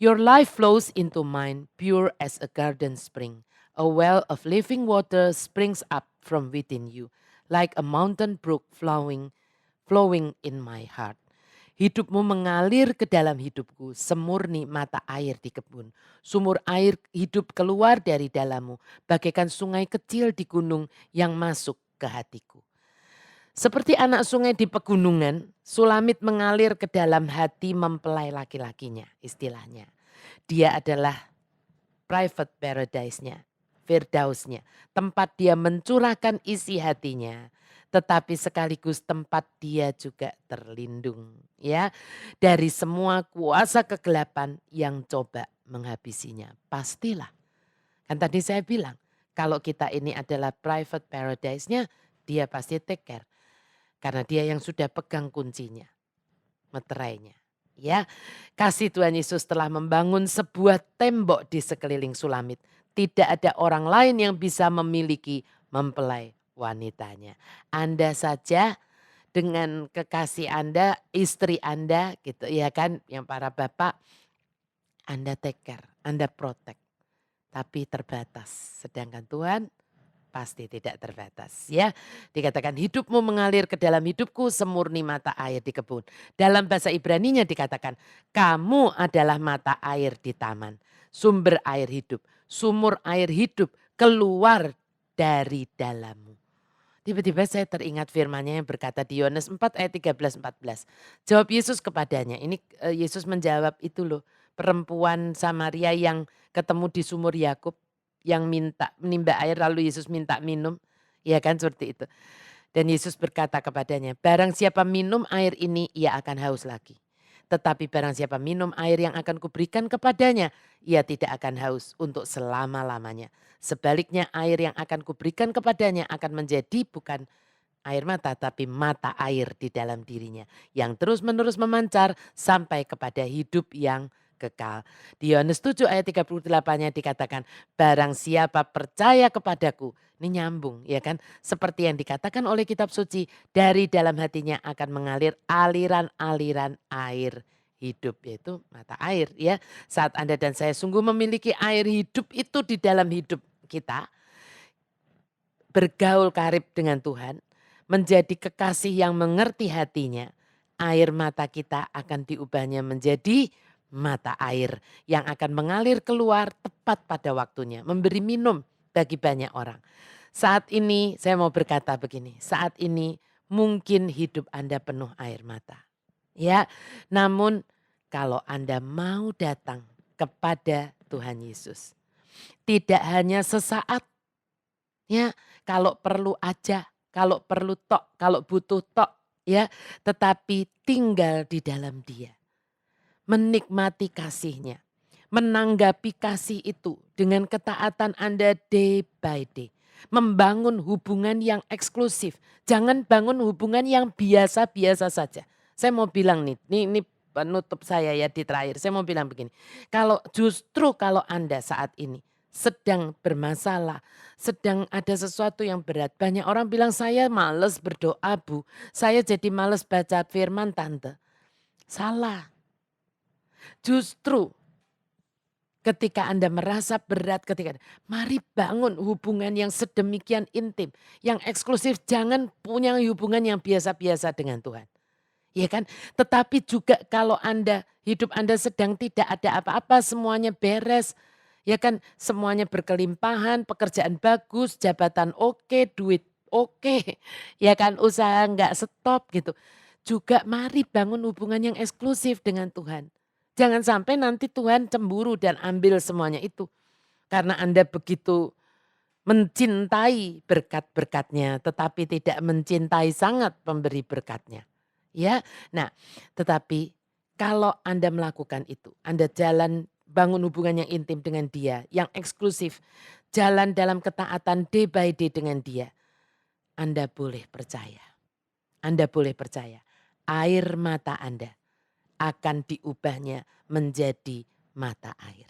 Your life flows into mine pure as a garden spring. A well of living water springs up from within you. Like a mountain brook flowing in my heart. Hidupmu mengalir ke dalam hidupku, semurni mata air di kebun. Sumur air hidup keluar dari dalammu, bagaikan sungai kecil di gunung yang masuk ke hatiku. Seperti anak sungai di pegunungan, Sulamit mengalir ke dalam hati mempelai laki-lakinya, istilahnya. Dia adalah private paradise-nya, Firdausnya, tempat dia mencurahkan isi hatinya. Tetapi sekaligus tempat dia juga terlindung ya dari semua kuasa kegelapan yang coba menghabisinya. Pastilah. Kan tadi saya bilang kalau kita ini adalah private paradise-nya, dia pasti take care. Karena dia yang sudah pegang kuncinya, meterainya. Ya, kasih Tuhan Yesus telah membangun sebuah tembok di sekeliling Sulamit. Tidak ada orang lain yang bisa memiliki mempelai wanitanya. Anda saja dengan kekasih Anda, istri Anda gitu ya kan, yang para bapak, Anda take care, Anda protect. Tapi terbatas, sedangkan Tuhan pasti tidak terbatas ya. Dikatakan hidupmu mengalir ke dalam hidupku semurni mata air di kebun. Dalam bahasa Ibraninya dikatakan kamu adalah mata air di taman. Sumber air hidup, sumur air hidup keluar dari dalammu. Tiba-tiba saya teringat firman-Nya yang berkata di Yohanes 4 ayat 13-14. Jawab Yesus kepadanya. Ini Yesus menjawab itu loh. Perempuan Samaria yang ketemu di sumur Yakub. Yang menimba air lalu Yesus minta minum. Ya kan seperti itu. Dan Yesus berkata kepadanya. Barang siapa minum air ini ia akan haus lagi. Tetapi barang siapa minum air yang akan kuberikan kepadanya, ia tidak akan haus untuk selama-lamanya. Sebaliknya air yang akan kuberikan kepadanya akan menjadi bukan air mata tapi mata air di dalam dirinya. Yang terus-menerus memancar sampai kepada hidup yang kekal. Di Yohanes 7 ayat 38-nya dikatakan, barang siapa percaya kepadaku. Ini nyambung ya kan. Seperti yang dikatakan oleh kitab suci, dari dalam hatinya akan mengalir aliran-aliran air hidup, yaitu mata air ya. Saat Anda dan saya sungguh memiliki air hidup itu di dalam hidup kita, bergaul karib dengan Tuhan, menjadi kekasih yang mengerti hatinya, air mata kita akan diubahnya menjadi mata air yang akan mengalir keluar tepat pada waktunya, memberi minum bagi banyak orang. Saat ini saya mau berkata begini, saat ini mungkin hidup Anda penuh air mata. Ya, namun kalau Anda mau datang kepada Tuhan Yesus, tidak hanya sesaat, ya, kalau perlu aja, kalau perlu tok, kalau butuh tok, ya, tetapi tinggal di dalam Dia. Menikmati kasihnya, menanggapi kasih itu dengan ketaatan Anda day by day. Membangun hubungan yang eksklusif, jangan bangun hubungan yang biasa-biasa saja. Saya mau bilang nih, ini penutup saya ya di terakhir, saya mau bilang begini. Justru kalau Anda saat ini sedang bermasalah, sedang ada sesuatu yang berat. Banyak orang bilang saya males berdoa Bu, saya jadi males baca firman tante. Salah. Justru ketika Anda merasa berat, mari bangun hubungan yang sedemikian intim, yang eksklusif. Jangan punya hubungan yang biasa-biasa dengan Tuhan. Ya kan? Tetapi juga kalau hidup Anda sedang tidak ada apa-apa, semuanya beres. Ya kan? Semuanya berkelimpahan, pekerjaan bagus, jabatan oke, duit oke. Ya kan? Usaha enggak stop gitu. Juga mari bangun hubungan yang eksklusif dengan Tuhan. Jangan sampai nanti Tuhan cemburu dan ambil semuanya itu. Karena Anda begitu mencintai berkat-berkatnya, tetapi tidak mencintai sangat pemberi berkatnya. Ya, nah tetapi kalau Anda melakukan itu, Anda jalan bangun hubungan yang intim dengan Dia, yang eksklusif, jalan dalam ketaatan day by day dengan Dia, Anda boleh percaya. Anda boleh percaya, air mata Anda akan diubahnya menjadi mata air.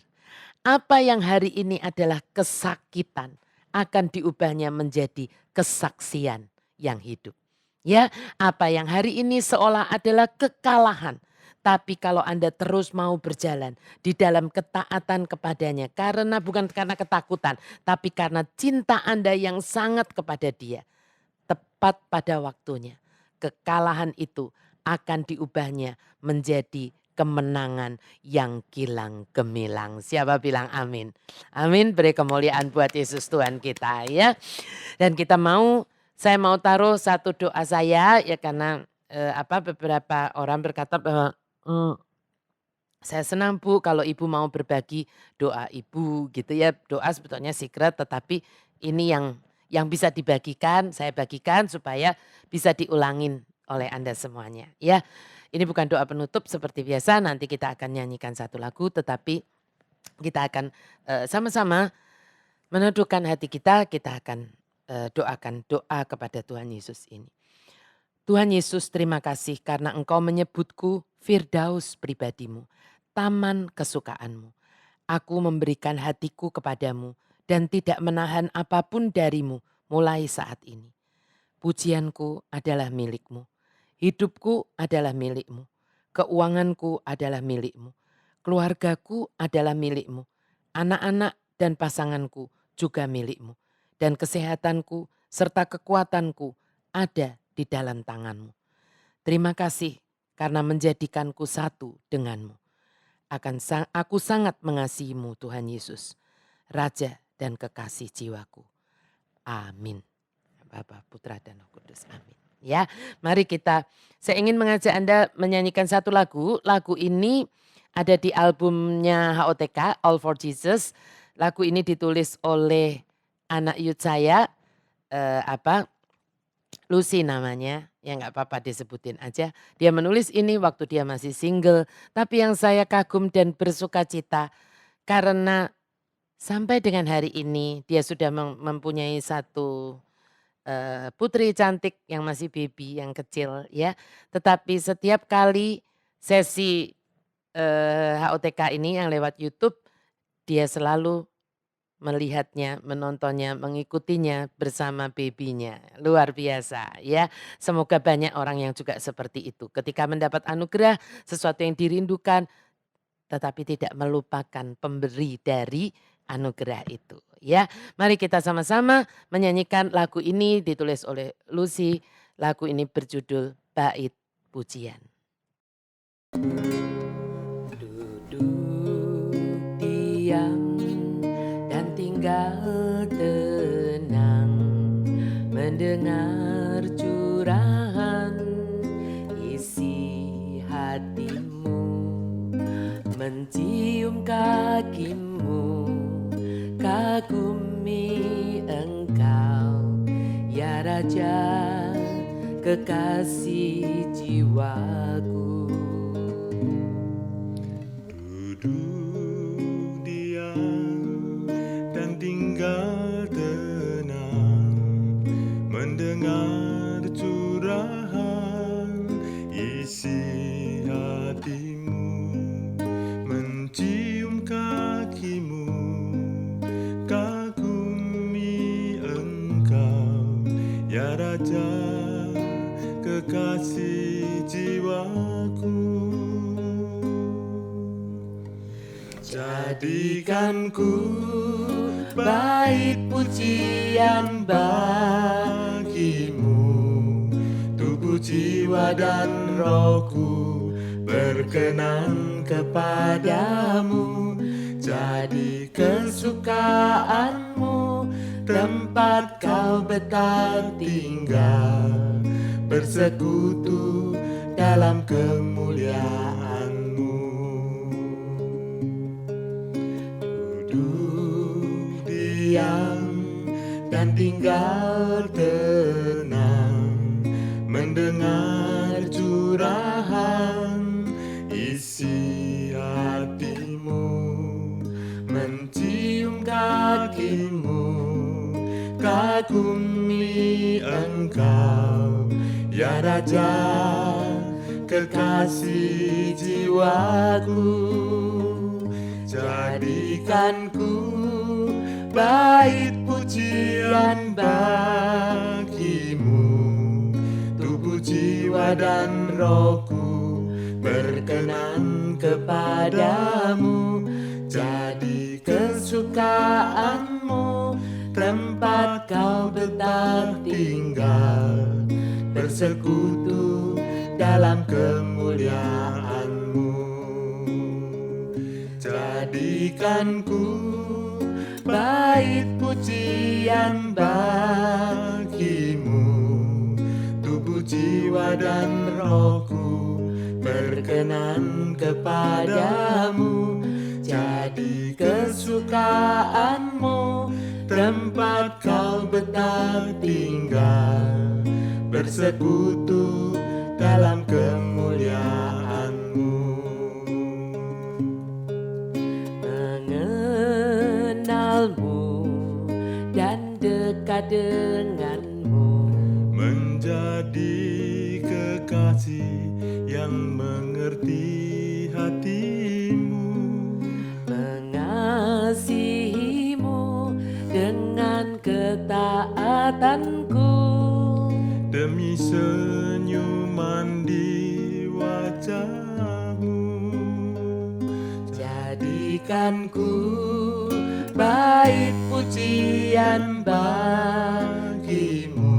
Apa yang hari ini adalah kesakitan akan diubahnya menjadi kesaksian yang hidup. Ya, apa yang hari ini seolah adalah kekalahan. Tapi kalau Anda terus mau berjalan di dalam ketaatan kepadanya, karena bukan karena ketakutan, tapi karena cinta Anda yang sangat kepada Dia, tepat pada waktunya, kekalahan itu akan diubahnya menjadi kemenangan yang kilang gemilang. Siapa bilang amin? Amin, beri kemuliaan buat Yesus Tuhan kita ya. Dan saya mau taruh satu doa saya ya, karena beberapa orang berkata bahwa saya senang Bu kalau Ibu mau berbagi doa Ibu gitu ya. Doa sebetulnya secret, tetapi ini yang bisa dibagikan, saya bagikan supaya bisa diulangin oleh Anda semuanya ya. Ini bukan doa penutup seperti biasa, nanti kita akan nyanyikan satu lagu, tetapi kita akan sama-sama meneduhkan hati kita akan doakan doa kepada Tuhan Yesus ini. Tuhan Yesus, terima kasih karena Engkau menyebutku Firdaus pribadimu, taman kesukaanmu. Aku memberikan hatiku kepadamu dan tidak menahan apapun darimu mulai saat ini. Pujianku adalah milikmu. Hidupku adalah milikmu, keuanganku adalah milikmu, keluargaku adalah milikmu, anak-anak dan pasanganku juga milikmu, dan kesehatanku serta kekuatanku ada di dalam tanganmu. Terima kasih karena menjadikanku satu denganmu. Aku sangat mengasihimu Tuhan Yesus, Raja dan kekasih jiwaku. Amin. Bapa, Putra dan Roh Kudus. Amin. Ya, mari saya ingin mengajak Anda menyanyikan satu lagu. Lagu ini ada di albumnya HOTK, All for Jesus. Lagu ini ditulis oleh anak Yud saya, Lucy namanya, ya nggak apa-apa disebutin aja. Dia menulis ini waktu dia masih single, tapi yang saya kagum dan bersukacita karena sampai dengan hari ini dia sudah mempunyai satu putri cantik yang masih baby, yang kecil ya. Tetapi setiap kali sesi HOTK ini yang lewat YouTube, dia selalu melihatnya, menontonnya, mengikutinya bersama babynya. Luar biasa ya. Semoga banyak orang yang juga seperti itu. Ketika mendapat anugerah, sesuatu yang dirindukan, tetapi tidak melupakan pemberi dari anugerah itu. Ya, mari kita sama-sama menyanyikan lagu ini ditulis oleh Lucy. Lagu ini berjudul Bait Pujian. Duduk diam dan tinggal tenang, mendengar curahan isi hatimu, mencium kakimu, kagumi engkau, ya Raja kekasih jiwaku. Duduk diam dan tinggal tenang, mendengar curahan isi hatimu, mencium kakimu, kagumi engkau, ya Raja kekasih jiwaku. Jadikanku Bait pujian bagimu, tubuh jiwa dan rohku berkenan kepadamu. Jadi kesukaanmu, tempat kau betah tinggal, bersekutu dalam kemuliaanmu. Duduk diam dan tinggal tenang, mendengar curahan isi hatimu, mencium kakimu, kagumi engkau, ya Raja kekasih jiwaku. Jadikanku bait pujian bagimu, tubuh jiwa dan rohku berkenan kepadamu. Jadi kesukaanmu, tempat kau betah tinggal, bersekutu dalam kemuliaanmu. Jadikanku bait pujian bagimu, tubuh jiwa dan rohku berkenan kepadamu. Jadi kesukaanmu, tempat kau betah tinggal, bersekutu dalam kemuliaanmu. Mengenalmu dan dekat denganmu, Menjadi kekasih yang mengerti hatimu, mengasihimu dengan ketaatanku, demi senyuman di wajahmu. jadikanku bait pujian bagimu,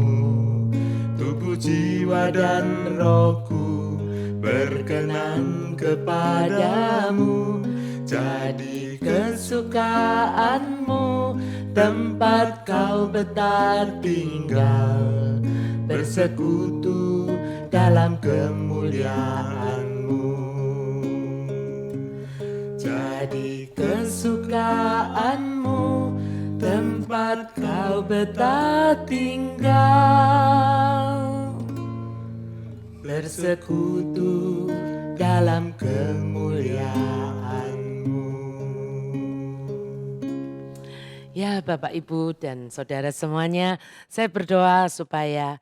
Tubuh jiwa dan rohku berkenan kepadamu. jadi kesukaanmu, tempat kau betah tinggal, bersekutu dalam kemuliaanmu. Jadi kesukaanmu, tempat kau betah tinggal, bersekutu dalam kemuliaan-Mu. Ya Bapak Ibu dan Saudara semuanya, saya berdoa supaya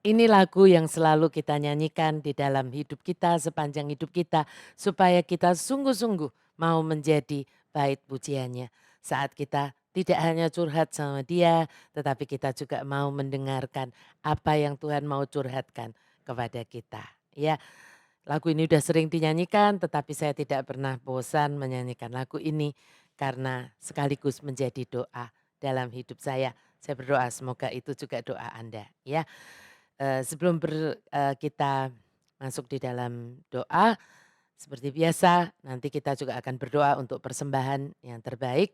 ini lagu yang selalu kita nyanyikan di dalam hidup kita sepanjang hidup kita. Supaya kita sungguh-sungguh mau menjadi bait pujiannya. Saat kita tidak hanya curhat sama dia, tetapi kita juga mau mendengarkan apa yang Tuhan mau curhatkan kepada kita. Ya, lagu ini udah sering dinyanyikan, tetapi saya tidak pernah bosan menyanyikan lagu ini karena sekaligus menjadi doa dalam hidup saya. Saya berdoa semoga itu juga doa Anda, ya. Sebelum kita masuk di dalam doa, seperti biasa nanti kita juga akan berdoa untuk persembahan yang terbaik.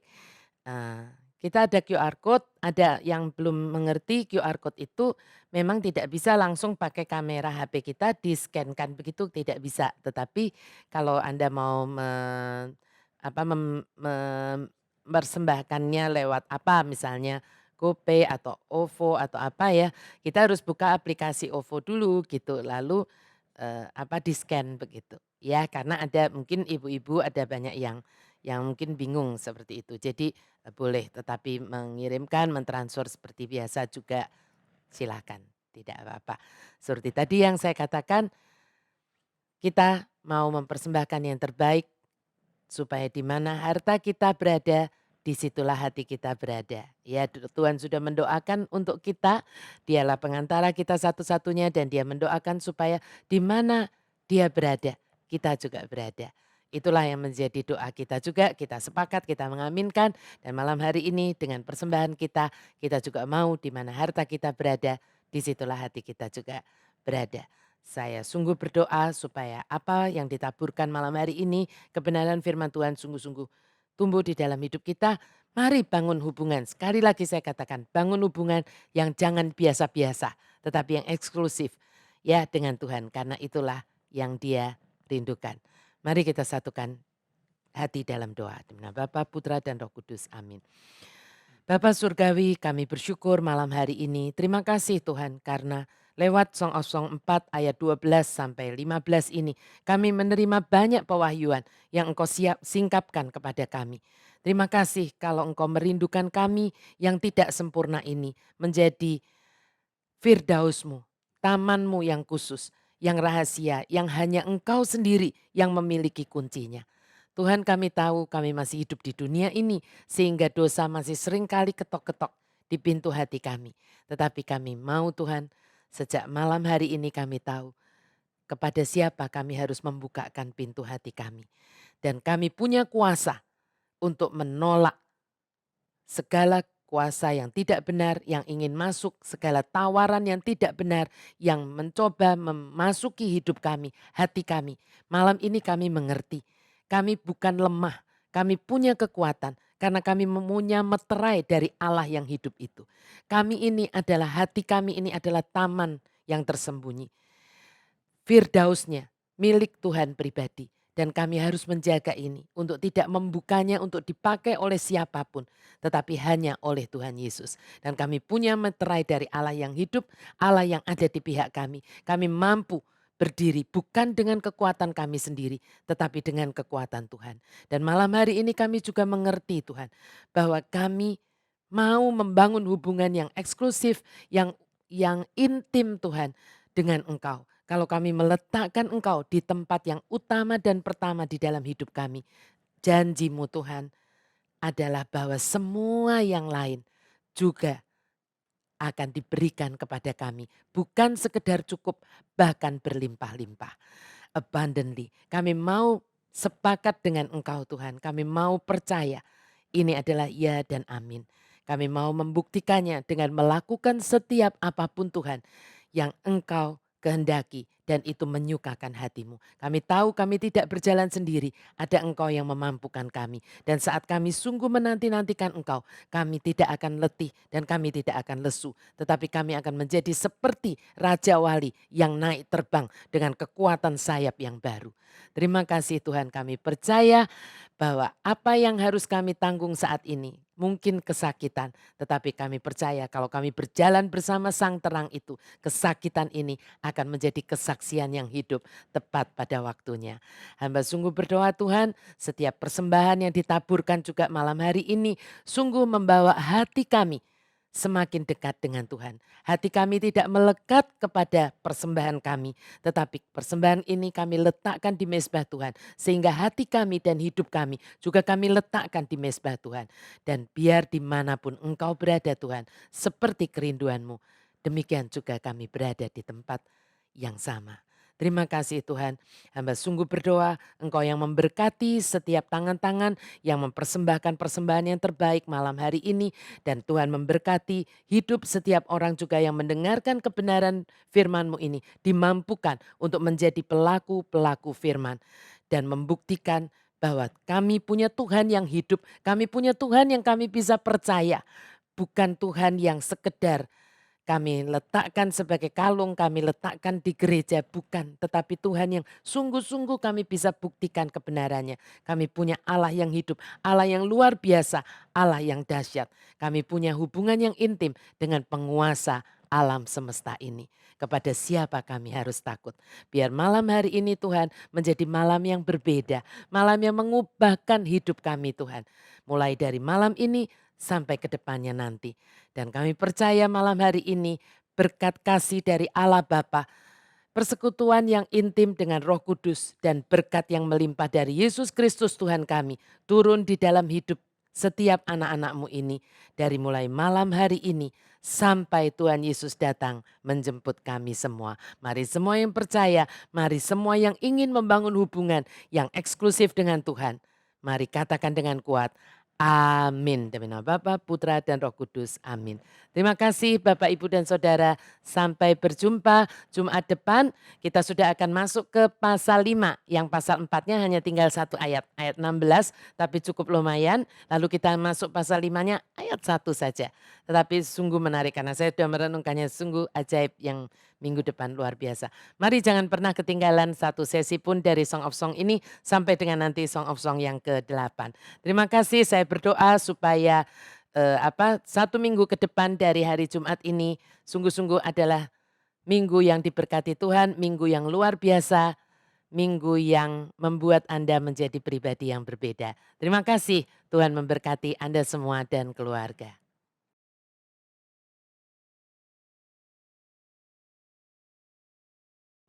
Kita ada QR code, ada yang belum mengerti QR code itu memang tidak bisa langsung pakai kamera HP kita di-scan-kan begitu, tidak bisa. Tetapi kalau Anda mau mempersembahkannya lewat apa misalnya GoPay atau OVO atau apa ya, kita harus buka aplikasi OVO dulu gitu, lalu di-scan begitu. Ya, karena ada mungkin ibu-ibu ada banyak yang mungkin bingung seperti itu. Jadi boleh, tetapi mengirimkan, mentransfer seperti biasa juga silakan, tidak apa-apa. Seperti tadi yang saya katakan, kita mau mempersembahkan yang terbaik supaya di mana harta kita berada, disitulah hati kita berada. Ya, Tuhan sudah mendoakan untuk kita, dialah pengantara kita satu-satunya dan dia mendoakan supaya di mana dia berada, kita juga berada. Itulah yang menjadi doa kita juga, kita sepakat, kita mengaminkan dan malam hari ini dengan persembahan kita juga mau di mana harta kita berada, disitulah hati kita juga berada. Saya sungguh berdoa supaya apa yang ditaburkan malam hari ini, kebenaran firman Tuhan sungguh-sungguh tumbuh di dalam hidup kita. Mari bangun hubungan, sekali lagi saya katakan bangun hubungan yang jangan biasa-biasa, tetapi yang eksklusif ya dengan Tuhan, karena itulah yang dia rindukan. Mari kita satukan hati dalam doa. Di nama Bapa, Putra dan Roh Kudus. Amin. Bapa Surgawi, kami bersyukur malam hari ini. Terima kasih Tuhan karena lewat Song of Song 4 ayat 12 sampai 15 ini kami menerima banyak pewahyuan yang Engkau singkapkan kepada kami. Terima kasih kalau Engkau merindukan kami yang tidak sempurna ini menjadi Firdaus-Mu, taman-Mu yang khusus, yang rahasia, yang hanya Engkau sendiri yang memiliki kuncinya. Tuhan, kami tahu kami masih hidup di dunia ini sehingga dosa masih sering kali ketok-ketok di pintu hati kami. Tetapi kami mau Tuhan, sejak malam hari ini kami tahu kepada siapa kami harus membukakan pintu hati kami. Dan kami punya kuasa untuk menolak segala kuasa yang tidak benar, yang ingin masuk, segala tawaran yang tidak benar, yang mencoba memasuki hidup kami, hati kami. Malam ini kami mengerti, kami bukan lemah, kami punya kekuatan karena kami mempunyai meterai dari Allah yang hidup itu. Kami ini adalah, hati kami ini adalah taman yang tersembunyi. Firdausnya milik Tuhan pribadi. Dan kami harus menjaga ini untuk tidak membukanya untuk dipakai oleh siapapun. Tetapi hanya oleh Tuhan Yesus. Dan kami punya meterai dari Allah yang hidup, Allah yang ada di pihak kami. Kami mampu berdiri bukan dengan kekuatan kami sendiri, tetapi dengan kekuatan Tuhan. Dan malam hari ini kami juga mengerti Tuhan, bahwa kami mau membangun hubungan yang eksklusif, yang intim Tuhan dengan Engkau. Kalau kami meletakkan Engkau di tempat yang utama dan pertama di dalam hidup kami, janji-Mu Tuhan adalah bahwa semua yang lain juga akan diberikan kepada kami. Bukan sekedar cukup, bahkan berlimpah-limpah. Abundantly. Kami mau sepakat dengan Engkau Tuhan. Kami mau percaya ini adalah ya dan amin. Kami mau membuktikannya dengan melakukan setiap apapun Tuhan yang Engkau kehendaki dan itu menyukakan hati-Mu. Kami tahu kami tidak berjalan sendiri, ada Engkau yang memampukan kami. Dan saat kami sungguh menanti-nantikan Engkau, kami tidak akan letih dan kami tidak akan lesu. Tetapi kami akan menjadi seperti Raja Wali yang naik terbang dengan kekuatan sayap yang baru. Terima kasih Tuhan, kami percaya bahwa apa yang harus kami tanggung saat ini, mungkin kesakitan. Tetapi kami percaya kalau kami berjalan bersama Sang Terang itu, kesakitan ini akan menjadi kesaksian yang hidup tepat pada waktunya. Hamba sungguh berdoa Tuhan, setiap persembahan yang ditaburkan juga malam hari ini sungguh membawa hati kami semakin dekat dengan Tuhan. Hati kami tidak melekat kepada persembahan kami, tetapi persembahan ini kami letakkan di mezbah Tuhan. Sehingga hati kami dan hidup kami juga kami letakkan di mezbah Tuhan. Dan biar dimanapun engkau berada Tuhan, seperti kerinduanmu, demikian juga kami berada di tempat yang sama. Terima kasih Tuhan, hamba sungguh berdoa Engkau yang memberkati setiap tangan-tangan yang mempersembahkan persembahan yang terbaik malam hari ini. Dan Tuhan memberkati hidup setiap orang juga yang mendengarkan kebenaran firman-Mu ini. Dimampukan untuk menjadi pelaku-pelaku firman. Dan membuktikan bahwa kami punya Tuhan yang hidup. Kami punya Tuhan yang kami bisa percaya. Bukan Tuhan yang sekedar kami letakkan sebagai kalung, kami letakkan di gereja, bukan. Tetapi Tuhan yang sungguh-sungguh kami bisa buktikan kebenarannya. Kami punya Allah yang hidup, Allah yang luar biasa, Allah yang dahsyat. Kami punya hubungan yang intim dengan penguasa alam semesta ini. Kepada siapa kami harus takut? Biar malam hari ini Tuhan menjadi malam yang berbeda. Malam yang mengubahkan hidup kami Tuhan. Mulai dari malam ini sampai ke depannya nanti. Dan kami percaya malam hari ini berkat kasih dari Allah Bapa, persekutuan yang intim dengan Roh Kudus dan berkat yang melimpah dari Yesus Kristus Tuhan kami turun di dalam hidup setiap anak-anak-Mu ini dari mulai malam hari ini sampai Tuhan Yesus datang menjemput kami semua. Mari semua yang percaya, mari semua yang ingin membangun hubungan yang eksklusif dengan Tuhan. Mari katakan dengan kuat, amin. Demi nama Bapa, Putra dan Roh Kudus. Amin. Terima kasih Bapak, Ibu dan Saudara. Sampai berjumpa Jumat depan. Kita sudah akan masuk ke pasal 5. Yang pasal 4-nya hanya tinggal satu ayat. Ayat 16 tapi cukup lumayan. Lalu kita masuk pasal 5-nya ayat 1 saja. Tetapi sungguh menarik karena saya sudah merenungkannya, sungguh ajaib yang minggu depan luar biasa. Mari jangan pernah ketinggalan satu sesi pun dari Song of Song ini sampai dengan nanti Song of Song yang ke-8. Terima kasih, saya berdoa supaya satu minggu ke depan dari hari Jumat ini sungguh-sungguh adalah minggu yang diberkati Tuhan, minggu yang luar biasa, minggu yang membuat Anda menjadi pribadi yang berbeda. Terima kasih, Tuhan memberkati Anda semua dan keluarga.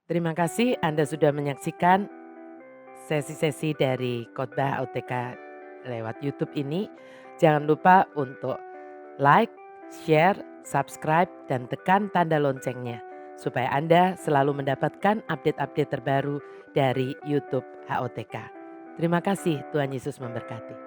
Terima kasih Anda sudah menyaksikan sesi-sesi dari khotbah OTK lewat YouTube ini. Jangan lupa untuk like, share, subscribe, dan tekan tanda loncengnya. Supaya Anda selalu mendapatkan update-update terbaru dari YouTube HOTK. Terima kasih, Tuhan Yesus memberkati.